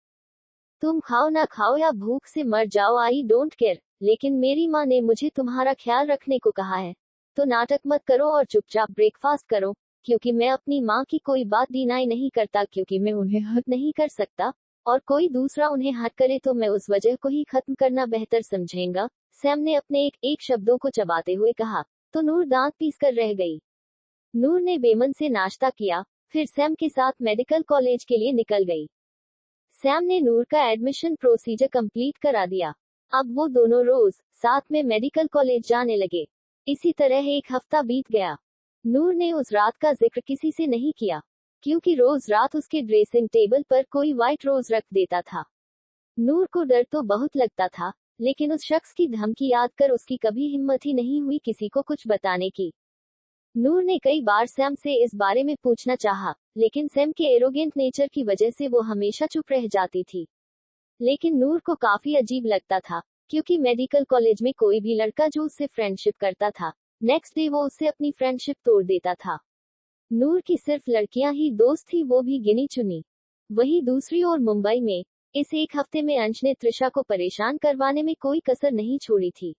तुम खाओ ना खाओ या भूख से मर जाओ आई डोंट केयर, लेकिन मेरी माँ ने मुझे तुम्हारा ख्याल रखने को कहा है। तो नाटक मत करो और चुपचाप ब्रेकफास्ट करो। क्योंकि मैं अपनी माँ की कोई बात डिनाई नहीं करता, क्योंकि मैं उन्हें हर्ट नहीं कर सकता, और कोई दूसरा उन्हें हर्ट करे तो मैं उस वजह को ही खत्म करना बेहतर समझेंगा। सैम ने अपने एक एक शब्दों को चबाते हुए कहा। तो नूर दांत पीस कर रह गई। नूर ने बेमन से नाश्ता किया, फिर सैम के साथ मेडिकल कॉलेज के लिए निकल गई। सैम ने नूर का एडमिशन प्रोसीजर कंप्लीट करा दिया। अब वो दोनों रोज साथ में मेडिकल कॉलेज जाने लगे। इसी तरह एक हफ्ता बीत गया। नूर ने उस रात का जिक्र किसी से नहीं किया, क्योंकि रोज रात उसके ड्रेसिंग टेबल पर कोई व्हाइट रोज रख देता था। नूर को डर तो बहुत लगता था, लेकिन उस शख्स की धमकी याद कर उसकी कभी हिम्मत ही नहीं हुई किसी को कुछ बताने की। नूर ने कई बार सैम से इस बारे में पूछना चाहा, लेकिन सैम के एरोगेंट नेचर की वजह से वो हमेशा चुप रह जाती थी। लेकिन नूर को काफी अजीब लगता था, क्योंकि मेडिकल कॉलेज में कोई भी लड़का जो उससे फ्रेंडशिप करता था, नेक्स्ट डे वो उससे अपनी फ्रेंडशिप तोड़ देता था। नूर की सिर्फ लड़कियां ही दोस्त थी, वो भी गिनी चुनी। वहीं दूसरी ओर मुंबई में इस एक हफ्ते में अंश ने त्रिशा को परेशान करवाने में कोई कसर नहीं छोड़ी थी।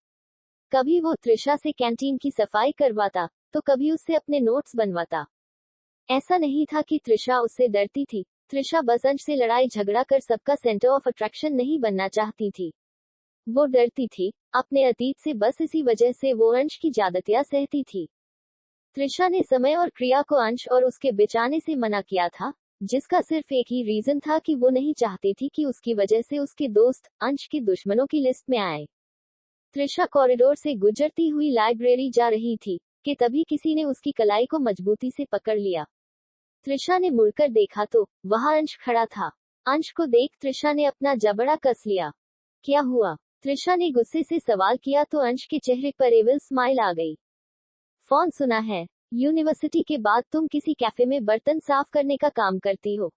कभी वो त्रिशा से कैंटीन की सफाई करवाता, तो कभी उससे अपने नोट्स बनवाता। ऐसा नहीं था कि त्रिशा उससे डरती थी, त्रिशा बस अंश से लड़ाई झगड़ा कर सबका सेंटर ऑफ अट्रैक्शन नहीं बनना चाहती थी। वो डरती थी अपने अतीत से, बस इसी वजह से वो अंश की ज्यादतियां सहती थी। त्रिशा ने समय और क्रिया को अंश और उसके बिचाने से मना किया था, जिसका सिर्फ एक ही रीजन था कि वो नहीं चाहती थी कि उसकी वजह से उसके दोस्त अंश के दुश्मनों की लिस्ट में आए। त्रिशा कॉरिडोर से गुजरती हुई लाइब्रेरी जा रही थी कि तभी किसी ने उसकी कलाई को मजबूती से पकड़ लिया। त्रिशा ने मुड़कर देखा तो वहां अंश खड़ा था। अंश को देख त्रिशा ने अपना जबड़ा कस लिया। क्या हुआ? त्रिशा ने गुस्से से सवाल किया तो अंश के चेहरे पर एविल स्माइल आ गई। फोन सुना है? यूनिवर्सिटी के बाद तुम किसी कैफे में बर्तन साफ करने का काम करती हो?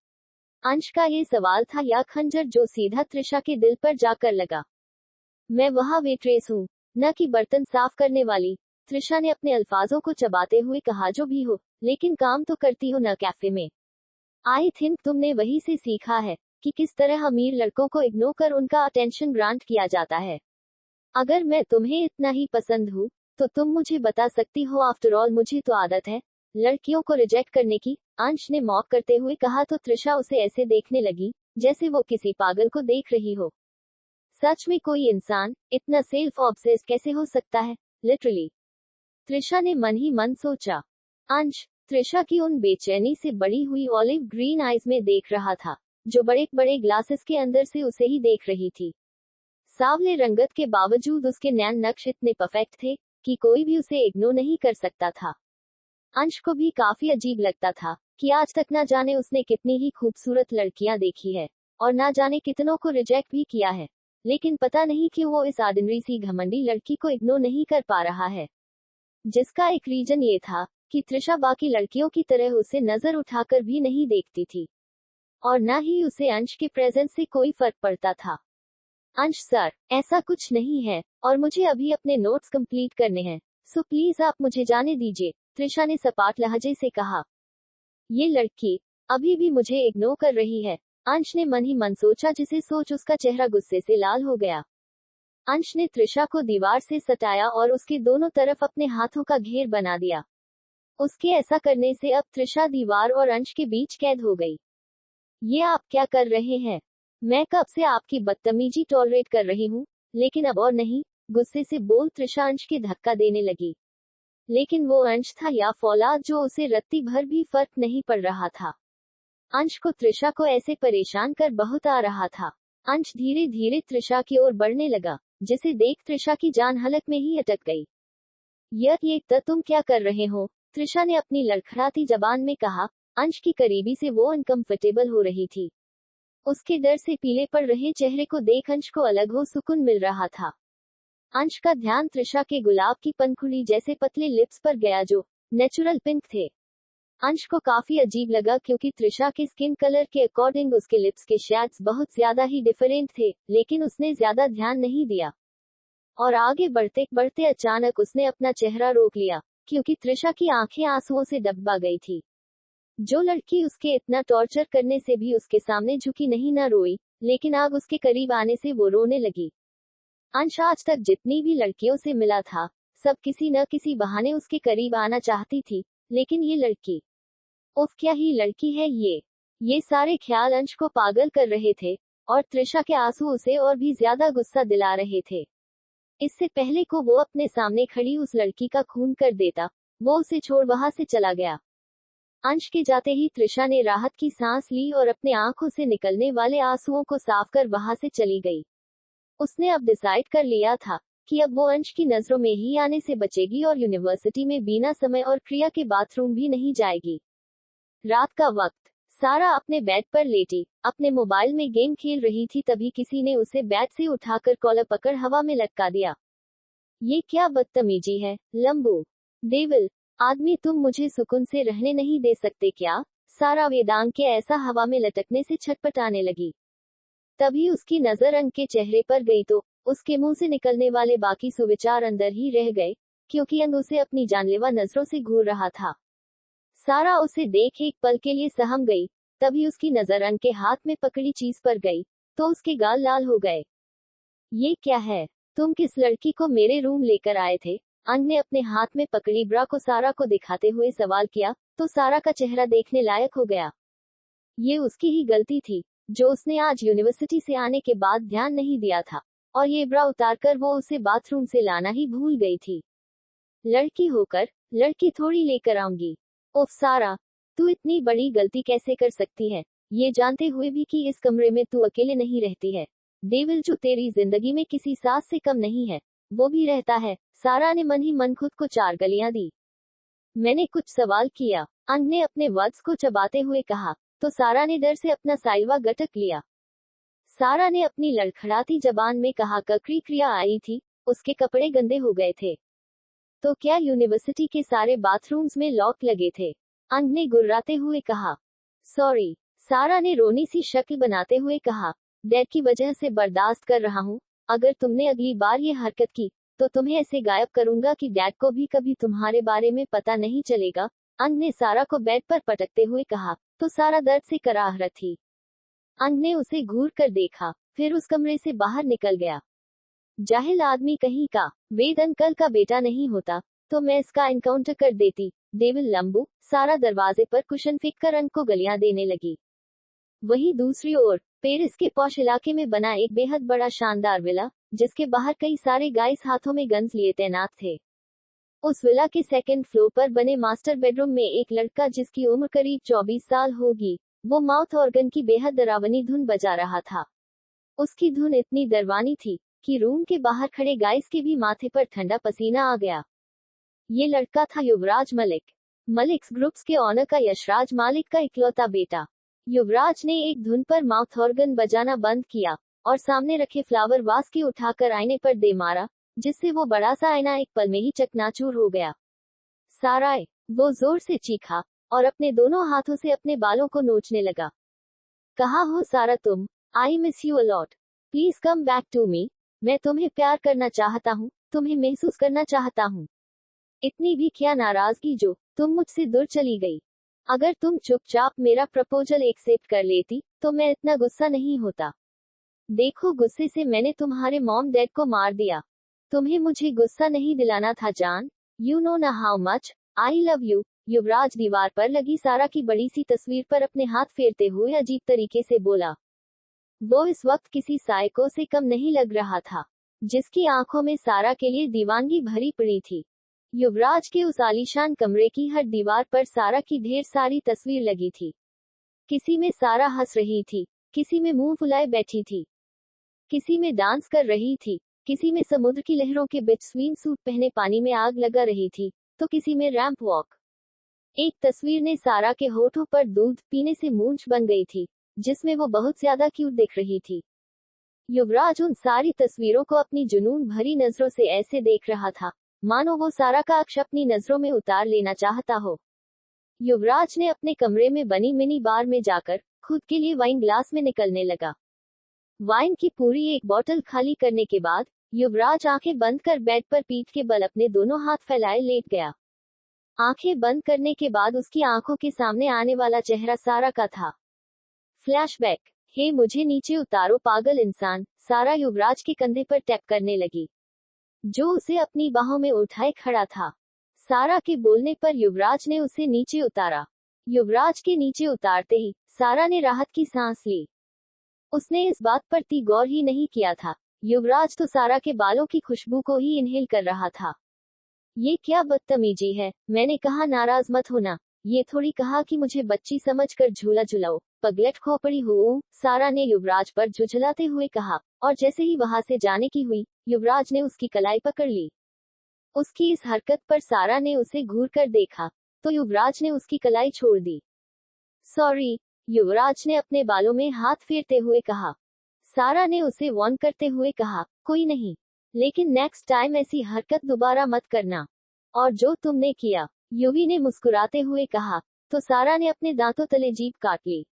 अंश का ये सवाल था या खंजर जो सीधा त्रिशा के दिल पर जाकर लगा। मैं वहाँ वेट्रेस हूँ, न कि बर्तन साफ करने वाली। त्रिशा ने अपने अल्फाजों को चबाते हुए कहा, जो भी हो, लेकिन काम तो करती हो न कैफे में। आई थिंक तुमने वही से सीखा है कि किस तरह अमीर लड़कों को इग्नोर कर उनका अटेंशन ग्रांट किया जाता है। अगर मैं तुम्हें इतना ही पसंद हूँ तो तुम मुझे बता सकती हो, आफ्टर ऑल मुझे तो आदत है लड़कियों को रिजेक्ट करने की। अंश ने मॉक करते हुए कहा तो त्रिशा उसे ऐसे देखने लगी जैसे वो किसी पागल को देख रही हो। सच में कोई इंसान इतना सेल्फ ऑब्सेस्ड कैसे हो सकता है? लिटरली, त्रिशा ने मन ही मन सोचा। अंश त्रिशा की उन बेचैनी से बड़ी हुई ऑलिव ग्रीन आइज में देख रहा था, जो बड़े बड़े ग्लासेस के अंदर से उसे ही देख रही थी। सावले रंगत के बावजूद उसके नैन नक्श इतने परफेक्ट थे कि कोई भी उसे इग्नोर नहीं कर सकता था। अंश को भी काफी अजीब लगता था कि आज तक ना जाने उसने कितनी ही खूबसूरत लड़कियां देखी है, और ना जाने कितनों को रिजेक्ट भी किया है, लेकिन पता नहीं क्यों वो इस ऑर्डिनरी सी घमंडी लड़की को इग्नोर नहीं कर पा रहा है। जिसका एक रीजन ये था कि त्रिशा बाकी लड़कियों की तरह उसे नजर उठाकर भी नहीं देखती थी, और न ही उसे अंश के प्रेजेंस से कोई फर्क पड़ता था। अंश सर, ऐसा कुछ नहीं है, और मुझे अभी अपने नोट्स कंप्लीट करने हैं, सो प्लीज आप मुझे जाने दीजिए, त्रिशा ने सपाट लहजे से कहा। ये लड़की अभी भी मुझे इग्नोर कर रही है, अंश ने मन ही मन सोचा, जिसे सोच उसका चेहरा गुस्से से लाल हो गया। अंश ने त्रिशा को दीवार से सटाया और उसके दोनों तरफ अपने हाथों का घेर बना दिया। उसके ऐसा करने से अब त्रिशा दीवार और अंश के बीच कैद हो गई। ये आप क्या कर रहे हैं? मैं कब से आपकी बदतमीजी टॉलरेट कर रही हूँ, लेकिन अब और नहीं, गुस्से से बोल त्रिशा अंश के धक्का देने लगी। लेकिन वो अंश था या फौलाद जो उसे रत्ती भर भी फर्क नहीं पड़ रहा था। अंश को त्रिशा को ऐसे परेशान कर बहुत आ रहा था। अंश धीरे धीरे त्रिशा की ओर बढ़ने लगा, जिसे देख त्रिशा की जान हलक में ही अटक गई। ये तुम क्या कर रहे हो? त्रिशा ने अपनी लड़खड़ाती जबान में कहा। अंश की करीबी से वो अनकंफर्टेबल हो रही थी। उसके डर से पीले पड़ रहे चेहरे को देख अंश को अलग हो सुकून मिल रहा था। अंश का ध्यान त्रिशा के गुलाब की पंखुड़ी जैसे पतले लिप्स पर गया, जो नेचुरल पिंक थे। अंश को काफी अजीब लगा, क्योंकि त्रिशा के स्किन कलर के अकॉर्डिंग उसके लिप्स के शेड्स बहुत ज्यादा ही डिफरेंट थे, लेकिन उसने ज्यादा ध्यान नहीं दिया। और आगे बढ़ते बढ़ते अचानक उसने अपना चेहरा रोक लिया, क्योंकि त्रिशा की आंखें आंसुओं से डबा गई थी। जो लड़की उसके इतना टॉर्चर करने से भी उसके सामने झुकी नहीं ना रोई, लेकिन अब उसके करीब आने से वो रोने लगी। अंश आज तक जितनी भी लड़कियों से मिला था, सब किसी न किसी बहाने उसके करीब आना चाहती थी, लेकिन ये लड़की उफ, क्या ही लड़की है ये सारे ख्याल अंश को पागल कर रहे थे, और त्रिशा के आंसू उसे और भी ज्यादा गुस्सा दिला रहे थे। इससे पहले को वो अपने सामने खड़ी उस लड़की का खून कर देता, वो उसे छोड़ वहां से चला गया। अंश के जाते ही त्रिशा ने राहत की सांस ली और अपने आंखों से निकलने वाले आंसुओं को साफ कर वहां से चली गई। उसने अब डिसाइड कर लिया था कि अब वो अंश की नजरों में ही आने से बचेगी और यूनिवर्सिटी में बिना समय और क्रिया के बाथरूम भी नहीं जाएगी। रात का वक्त, सारा अपने बेड पर लेटी अपने मोबाइल में गेम खेल रही थी, तभी किसी ने उसे बेड से उठाकर कॉलर पकड़ हवा में लटका दिया। ये क्या बदतमीजी है, लंबू, डेविल, आदमी, तुम मुझे सुकून से रहने नहीं दे सकते क्या? सारा वेदांग के ऐसा हवा में लटकने से छटपटाने लगी। तभी उसकी नजर अंग के चेहरे पर गई तो उसके मुंह से निकलने वाले बाकी सुविचार अंदर ही रह गए, क्योंकि अंग उसे अपनी जानलेवा नजरों से घूर रहा था। सारा उसे देख एक पल के लिए सहम गई, तभी उसकी नजर अंग के हाथ में पकड़ी चीज पर गई, तो उसके गाल लाल हो गए। ये क्या है? तुम किस लड़की को मेरे रूम लेकर आए थे? अंग ने अपने हाथ में पकड़ी ब्रा को सारा को दिखाते हुए सवाल किया, तो सारा का चेहरा देखने लायक हो गया। ये उसकी ही गलती थी, जो उसने आज यूनिवर्सिटी से आने के बाद ध्यान नहीं दिया था, और ये ब्रा उतारकर वो उसे बाथरूम से लाना ही भूल गई थी। लड़की होकर लड़की थोड़ी लेकर आऊंगी। ओफ सारा, तू इतनी बड़ी गलती कैसे कर सकती है, ये जानते हुए भी कि इस कमरे में तू अकेले नहीं रहती है। डेविल जो तेरी जिंदगी में किसी सास से कम नहीं है, वो भी रहता है। सारा ने मन ही मन खुद को 4 गलियां दी। मैंने कुछ सवाल किया, अंग ने अपने वर्ड्स को चबाते हुए कहा, तो सारा ने डर से अपना साइवा गटक लिया। सारा ने अपनी लड़खड़ाती जबान में कहा, ककरी क्रिया आई थी, उसके कपड़े गंदे हो गए थे। तो क्या यूनिवर्सिटी के सारे बाथरूम्स में लॉक लगे थे? अंग ने गुर्राते हुए कहा। सॉरी, सारा ने रोनी सी शक्ल बनाते हुए कहा, डैड की वजह से बर्दाश्त कर रहा हूँ। अगर तुमने अगली बार ये हरकत की, तो तुम्हें ऐसे गायब करूंगा कि डैड को भी कभी तुम्हारे बारे में पता नहीं चलेगा। अंग ने सारा को बेड पर पटकते हुए कहा, तो सारा दर्द से कराह थी। अंग ने उसे घूर कर देखा, फिर उस कमरे से बाहर निकल गया। जाहिल आदमी कहीं का, वेद अंकल का बेटा नहीं होता, तो मैं इसका एनकाउंटर कर देती। डेविल लंबू, सारा दरवाजे पर कुशन फेंक कर अंग को गलियां देने लगी। वहीं दूसरी ओर, पेरिस के पॉश इलाके में बना एक बेहद बड़ा शानदार विला, जिसके बाहर कई सारे गाइस हाथों में गन्स लिए तैनात थे। उस विला के सेकंड फ्लोर पर बने मास्टर बेडरूम में एक लड़का, जिसकी उम्र करीब 24 साल होगी, वो माउथ ऑर्गन की बेहद डरावनी धुन बजा रहा था। उसकी धुन इतनी डरवानी थी कि रूम के बाहर खड़े गाइस के भी माथे पर ठंडा पसीना आ गया। ये लड़का था युवराज मलिक, मलिक्स ग्रुप्स के ऑनर का यशराज मालिक का इकलौता बेटा। युवराज ने एक धुन पर माउथ ऑर्गन बजाना बंद किया और सामने रखे फ्लावर वास के उठाकर आईने पर दे मारा, जिससे वो बड़ा सा आईना एक पल में ही चकनाचूर हो गया। साराय, वो जोर से चीखा और अपने दोनों हाथों से अपने बालों को नोचने लगा। कहा हो सारा तुम, I miss you a lot, please come back to me. मैं तुम्हें प्यार करना चाहता हूँ, तुम्हें महसूस करना चाहता हूँ। इतनी भी क्या नाराजगी जो तुम मुझसे दूर चली गई। अगर तुम चुपचाप मेरा प्रपोजल एक्सेप्ट कर लेती, तो मैं इतना गुस्सा नहीं होता। देखो, गुस्से से मैंने तुम्हारे मॉम डैड को मार दिया। तुम्हें मुझे गुस्सा नहीं दिलाना था जान। यू नो ना how much I love you. Yuvraj दीवार पर लगी सारा की बड़ी सी तस्वीर पर अपने हाथ फेरते हुए अजीब तरीके से बोला। वो इस वक्त किसी साइको से कम नहीं लग रहा था, जिसकी आंखों में सारा के लिए दीवानगी भरी पड़ी थी। युवराज के उस आलीशान कमरे की हर दीवार पर सारा की ढेर सारी तस्वीर लगी थी। किसी में सारा हंस रही थी, किसी में मुंह फुलाए बैठी थी, किसी में डांस कर रही थी, किसी में समुद्र की लहरों के बीच स्विम सूट पहने पानी में आग लगा रही थी, तो किसी में रैंप वॉक। एक तस्वीर ने सारा के होठों पर दूध पीने से मूंछ बन गई थी, जिसमें वो बहुत ज्यादा क्यूट दिख रही थी। युवराज उन सारी तस्वीरों को अपनी जुनून भरी नजरों से ऐसे देख रहा था, मानो वो सारा का अक्ष अपनी नजरों में उतार लेना चाहता हो। युवराज ने अपने कमरे में बनी मिनी बार में जाकर खुद के लिए वाइन ग्लास में निकलने लगा। वाइन की पूरी एक बोतल खाली करने के बाद युवराज आंखें बंद कर बेड पर पीठ के बल अपने दोनों हाथ फैलाए लेट गया। आंखें बंद करने के बाद उसकी आंखों के सामने आने वाला चेहरा सारा का था। फ्लैशबैक, हे मुझे नीचे उतारो पागल इंसान। सारा युवराज के कंधे पर टैप करने लगी, जो उसे अपनी बाहों में उठाए खड़ा था। सारा के बोलने पर युवराज ने उसे नीचे उतारा। युवराज के नीचे उतारते ही सारा ने राहत की सांस ली। उसने इस बात पर गौर ही नहीं किया था, युवराज तो सारा के बालों की खुशबू को ही इनहेल कर रहा था। ये क्या बदतमीजी है, मैंने कहा नाराज मत होना, ये थोड़ी कहा कि मुझे बच्ची समझकर झूला झुलाओ, पगलट खोपड़ी हो, सारा ने युवराज पर झुझलाते हुए कहा, और जैसे ही वहां से जाने की हुई, युवराज ने उसकी कलाई पकड़ ली। उसकी इस हरकत पर सारा ने उसे घूर कर देखा, तो युवराज ने उसकी कलाई छोड़ दी। सॉरी, युवराज ने अपने बालों में हाथ फेरते हुए कहा। सारा ने उसे वार्न करते हुए कहा, कोई नहीं, लेकिन नेक्स्ट टाइम ऐसी हरकत दोबारा मत करना। और जो तुमने किया, युवी ने मुस्कुराते हुए कहा, तो सारा ने अपने दांतों तले जीभ काट ली।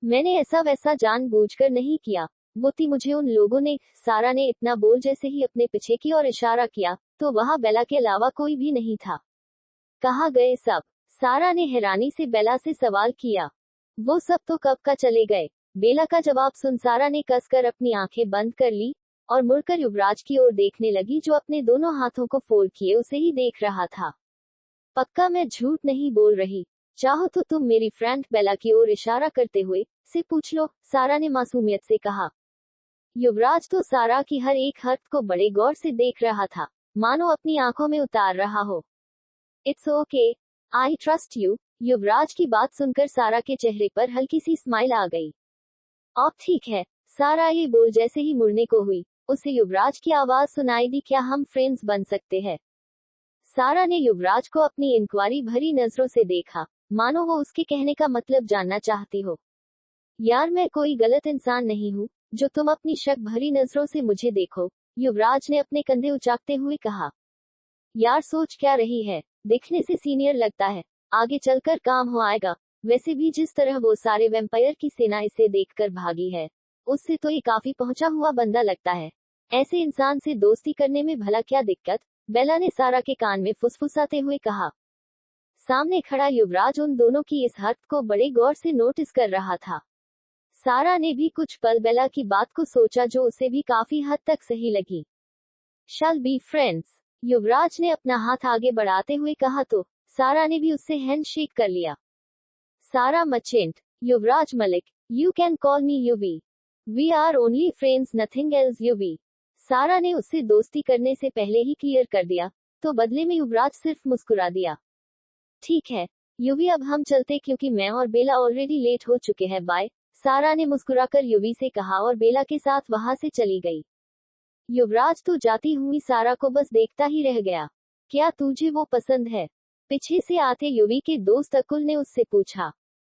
मैंने ऐसा वैसा जानबूझकर नहीं किया, वो थी मुझे उन लोगों ने, सारा ने इतना बोल जैसे ही अपने पीछे की ओर इशारा किया, तो वहां बेला के अलावा कोई भी नहीं था। कहाँ गए सब? सारा ने हैरानी से बेला से सवाल किया। वो सब तो कब का चले गए। बेला का जवाब सुन सारा ने कसकर अपनी आंखें बंद कर ली और मुड़कर युवराज की ओर देखने लगी, जो अपने दोनों हाथों को फोल्ड किए उसे ही देख रहा था। पक्का मैं झूठ नहीं बोल रही, चाहो तो तुम मेरी फ्रेंड बेला की ओर इशारा करते हुए से पूछ लो, सारा ने मासूमियत से कहा। युवराज तो सारा की हर एक हरकत को बड़े गौर से देख रहा था, मानो अपनी आंखों में उतार रहा हो। It's okay, I trust you. Yuvraj की बात सुनकर सारा के चेहरे पर हल्की सी स्माइल आ गई। अब ठीक है, सारा ये बोल जैसे ही मुड़ने को हुई, उसे युवराज की आवाज सुनाई दी, क्या हम फ्रेंड्स बन सकते हैं? सारा ने युवराज को अपनी इंक्वायरी भरी नजरों से देखा, मानो वो उसके कहने का मतलब जानना चाहती हो। यार मैं कोई गलत इंसान नहीं हूँ, जो तुम अपनी शक भरी नजरों से मुझे देखो, युवराज ने अपने कंधे उचाकते हुए कहा। यार सोच क्या रही है, दिखने से सीनियर लगता है, आगे चलकर काम हो आएगा। वैसे भी जिस तरह वो सारे वैम्पायर की सेना इसे देखकर भागी है, उससे तो ये काफी पहुंचा हुआ बंदा लगता है। ऐसे इंसान से दोस्ती करने में भला क्या दिक्कत? बेला ने सारा के कान में फुसफुसाते हुए कहा। सामने खड़ा युवराज उन दोनों की इस हरकत को बड़े गौर से नोटिस कर रहा था। सारा ने भी कुछ पल बेला की बात को सोचा, जो उसे भी काफी हद तक सही लगी। शैल बी फ्रेंड्स, युवराज ने अपना हाथ आगे बढ़ाते हुए कहा, तो सारा ने भी उससे हैंडशेक कर लिया। Sara Merchant, Yuvraj Malik, you can call me UV, we are only friends nothing else UV. Sara ने उससे दोस्ती करने से पहले ही क्लियर कर दिया, तो बदले में युवराज सिर्फ मुस्कुरा दिया। ठीक है यूवी, अब हम चलते क्योंकि मैं और बेला ऑलरेडी लेट हो चुके हैं, बाय। सारा ने मुस्कुराकर यूवी से कहा और बेला के साथ वहां से चली गई। युवराज तो जाती हुई सारा को बस देखता ही रह गया। क्या तुझे वो पसंद है? पीछे से आते युवी के दोस्त अकुल ने उससे पूछा।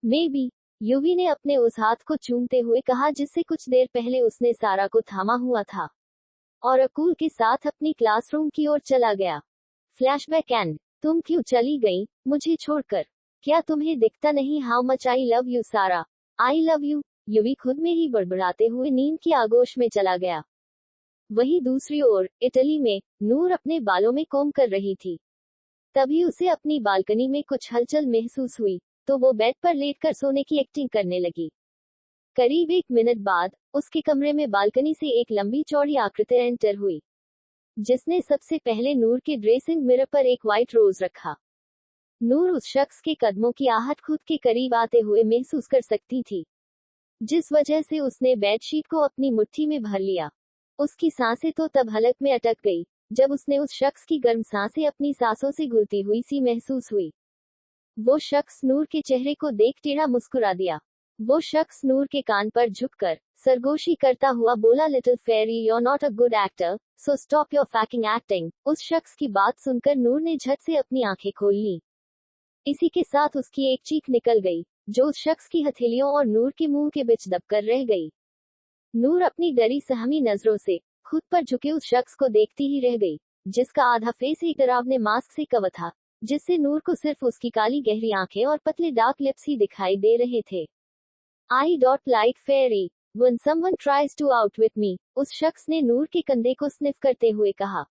मे बी, युवी ने अपने उस हाथ को चूमते हुए कहा जिससे कुछ देर पहले उसने सारा को थामा हुआ था, और अकुल के साथ अपनी क्लासरूम की ओर चला गया। फ्लैशबैक एंड, तुम क्यों चली गई, मुझे छोड़कर? क्या तुम्हें दिखता नहीं how much I love you Sara? I love you, युवी खुद में ही बड़बड़ाते हुए नींद की आगोश में चला गया। वहीं दूसरी ओर इटली में नूर अपने बालों में कोम कर रही थी। तभी उसे अपनी बालकनी में कुछ हलचल महसूस हुई, तो वो बेड पर लेटकर सोने की एक्टिंग करने लगी। करीब 1 मिनट बाद उसके कमरे में बालकनी से एक लंबी चौड़ी आकृति एंटर हुई, जिसने सबसे पहले नूर के ड्रेसिंग मिरर पर एक व्हाइट रोज रखा। नूर उस शख्स के कदमों की आहट खुद के करीब आते हुए महसूस कर सकती थी, जिस वजह से उसने बेडशीट को अपनी मुट्ठी में भर लिया। उसकी सांसें तो तब हलक में अटक गई, जब उसने उस शख्स की गर्म सांसें अपनी सांसों से घुलती हुई सी महसूस हुई। वो शख्स नूर के चेहरे को देख टेढ़ा मुस्कुरा दिया। वो शख्स नूर के कान पर झुककर सरगोशी करता हुआ बोला, little fairy, you're not a good actor, so stop your fucking acting। उस शख्स की बात सुनकर नूर ने झट से अपनी आंखें खोल ली। इसी के साथ उसकी एक चीख निकल गई, जो उस शख्स की हथेलियों और नूर के मुंह के बीच दबकर रह गई। नूर अपनी डरी सहमी नजरों से खुद पर झुके उस शख्स को देखती ही रह गई, जिसका आधा फेस एक डरावने मास्क से कवर था, जिससे नूर को सिर्फ उसकी काली गहरी आंखें और पतले डार्क लिप्स ही दिखाई दे रहे थे। I don't like fairy when someone tries to out with me, उस शख्स ने नूर के कंधे को स्निफ करते हुए कहा।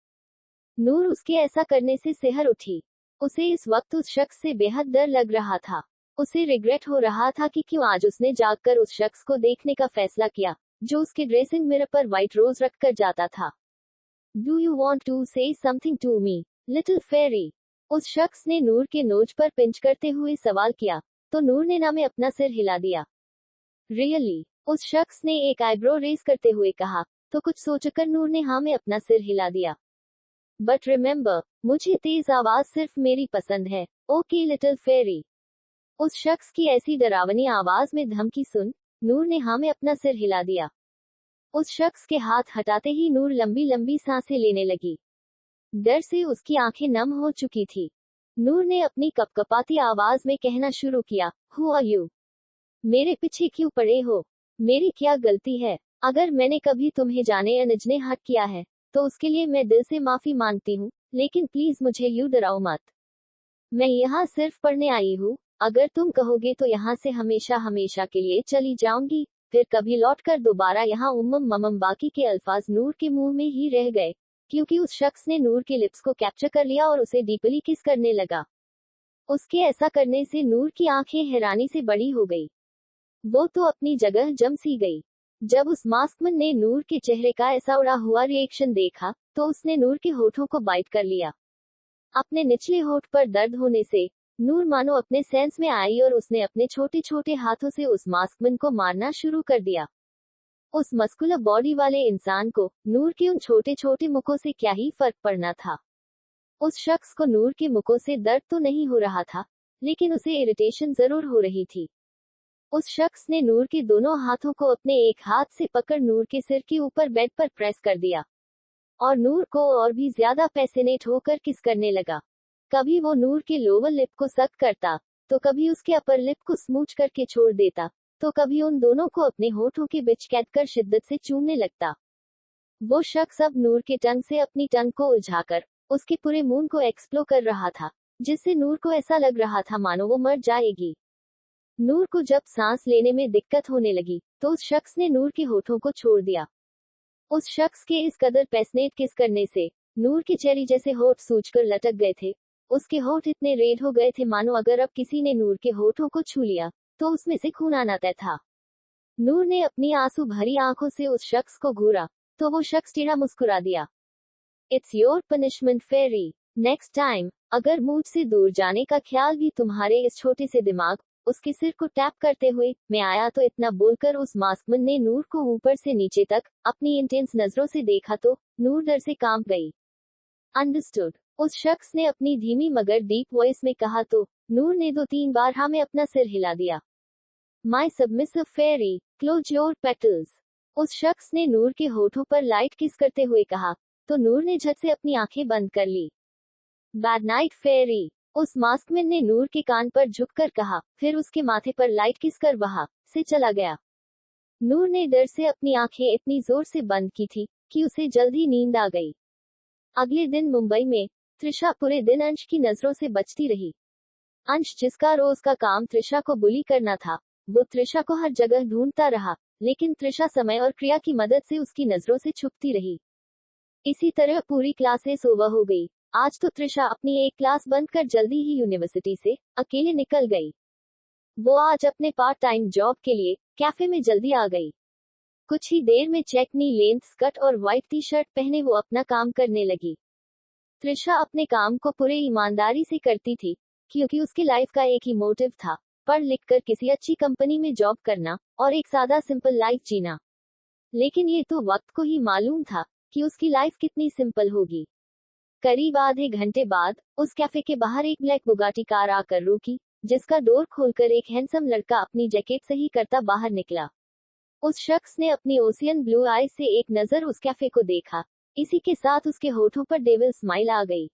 नूर उसके ऐसा करने से सिहर उठी। उसे इस वक्त उस शख्स से बेहद डर लग रहा था। उसे रिग्रेट हो रहा था कि क्यों आज उसने जागकर उस शख्स को देखने का फैसला किया, जो उसके ड्रेसिंग मिरर पर व्हाइट रोज रखकर जाता था। Do you want to say something to me, little fairy? उस शख्स ने नूर के नोज पर पिंच करते हुए सवाल किया, तो नूर ने ना में अपना सिर हिला दिया। रियली? उस शख्स ने एक आईब्रो रेस करते हुए कहा। तो कुछ सोचकर नूर ने हाँ में अपना सिर हिला दिया। बट रिमेंबर, मुझे तेज आवाज सिर्फ मेरी पसंद है, ओके लिटिल फेरी। उस शख्स की ऐसी डरावनी आवाज में धमकी सुन नूर ने हाँ में अपना सिर हिला दिया। उस शख्स के हाथ हटाते ही नूर लंबी लंबी सांसें लेने लगी। डर से उसकी आंखें नम हो चुकी थी। नूर ने अपनी कपकपाती आवाज में कहना शुरू किया, हु आर यू? मेरे पीछे क्यों पड़े हो? मेरी क्या गलती है? अगर मैंने कभी तुम्हें जाने अनजाने हर्ट किया है तो उसके लिए मैं दिल से माफी मांगती हूँ, लेकिन प्लीज मुझे यूं डराओ मत। मैं यहाँ सिर्फ पढ़ने आई हूँ। अगर तुम कहोगे तो यहाँ से हमेशा हमेशा के लिए चली जाऊंगी, फिर कभी लौटकर दोबारा यहाँ उम्मम ममम। बाकी के अल्फाज नूर के मुंह में ही रह गए, क्योंकि उस शख्स ने नूर के लिप्स को कैप्चर कर लिया और उसे डीपली किस करने लगा। उसके ऐसा करने से नूर की आंखें हैरानी से बड़ी हो गई। वो तो अपनी जगह जम सी गई। जब उस मास्कमैन ने नूर के चेहरे का ऐसा उड़ा हुआ रिएक्शन देखा तो उसने नूर के होठों को बाइट कर लिया। अपने निचले होठ पर दर्द होने से नूर मानो अपने सेंस में आई और उसने अपने छोटे छोटे हाथों से उस मास्कमैन को मारना शुरू कर दिया। उस मस्कुलर बॉडी वाले इंसान को नूर के उन छोटे छोटे मुखों से क्या ही फर्क पड़ना था। उस शख्स को नूर के मुखों से दर्द तो नहीं हो रहा था, लेकिन उसे इरिटेशन जरूर हो रही थी। उस शख्स ने नूर के दोनों हाथों को अपने एक हाथ से पकड़ नूर के सिर के ऊपर बेड पर प्रेस कर दिया और नूर को और भी ज्यादा पैसिनेट होकर किस करने लगा। कभी वो नूर के लोअर लिप को सक करता, तो कभी उसके अपर लिप को स्मूच करके छोड़ देता, तो कभी उन दोनों को अपने होठों के बीच कैद कर शिद्दत से चूमने लगता। वो शख्स अब नूर के टंग से अपनी टंग को उलझाकर उसके पूरे मुंह को एक्सप्लोर कर रहा था, जिससे नूर को ऐसा लग रहा था मानो वो मर जाएगी। नूर को जब सांस लेने में दिक्कत होने लगी तो उस शख्स ने नूर के होठों को छोड़ दिया। उस शख्स के इस कदर पैसनेट किस करने से नूर के चेरी जैसे होठ सूजकर लटक गए थे। उसके होठ इतने रेड हो गए थे मानो अगर अब किसी ने नूर के होठों को छू लिया तो उसमें से खून आना तय था। नूर ने अपनी आंसू भरी आंखों से उस शख्स को घूरा तो वो शख्स टेढ़ा मुस्कुरा दिया। It's your punishment fairy. Next time अगर मुझ से दूर जाने का ख्याल भी तुम्हारे इस छोटे से दिमाग। उसके सिर को टैप करते हुए मैं आया तो इतना बोलकर उस मास्कमैन ने नूर को ऊपर से नीचे तक अपनी इंटेंस नजरों से देखा तो नूर डर से कांप गई। अंडरस्टूड, उस शख्स ने अपनी धीमी मगर डीप वॉइस में कहा तो नूर ने 2-3 बार हाँ में अपना सिर हिला दिया। My submissive fairy, close your petals. उस शख्स ने नूर के होठों पर लाइट किस करते हुए कहा तो नूर ने झट से अपनी आंखें बंद कर ली। बैड नाइट फेरी, उस मास्कमैन ने नूर के कान पर झुककर कहा, फिर उसके माथे पर लाइट किस कर वहां से चला गया। नूर ने डर से अपनी आंखें इतनी जोर से बंद की थी कि उसे जल्दी नींद आ गई। अगले दिन मुंबई में त्रिशा पूरे दिन अंश की नजरों से बचती रही। अंश, जिसका रोज का काम त्रिशा को बुली करना था, वो त्रिशा को हर जगह ढूंढता रहा, लेकिन त्रिशा समय और क्रिया की मदद से उसकी नजरों से छुपती रही। इसी तरह पूरी क्लासेस ओवर हो गई। आज तो त्रिशा अपनी एक क्लास बंद कर जल्दी ही यूनिवर्सिटी से अकेले निकल गई। वो आज अपने पार्ट टाइम जॉब के लिए कैफे में जल्दी आ गई। कुछ ही देर में चेकनी लेंथ स्कर्ट और व्हाइट टी शर्ट पहने वो अपना काम करने लगी। त्रिशा अपने काम को पूरे ईमानदारी से करती थी, क्योंकि उसकी लाइफ का एक ही मोटिव था, पढ़ लिख कर किसी अच्छी कंपनी में जॉब करना और एक सादा सिंपल लाइफ जीना। लेकिन ये तो वक्त को ही मालूम था कि उसकी लाइफ कितनी सिंपल होगी। करीब आधे घंटे बाद उस कैफे के बाहर एक ब्लैक बुगाटी कार आकर रुकी, जिसका डोर खोलकर एक हैंडसम लड़का अपनी जैकेट सही करता बाहर निकला। उस शख्स ने अपनी ओशियन ब्लू आई से एक नजर उस कैफे को देखा। इसी के साथ उसके होठों पर डेविल स्माइल आ गई।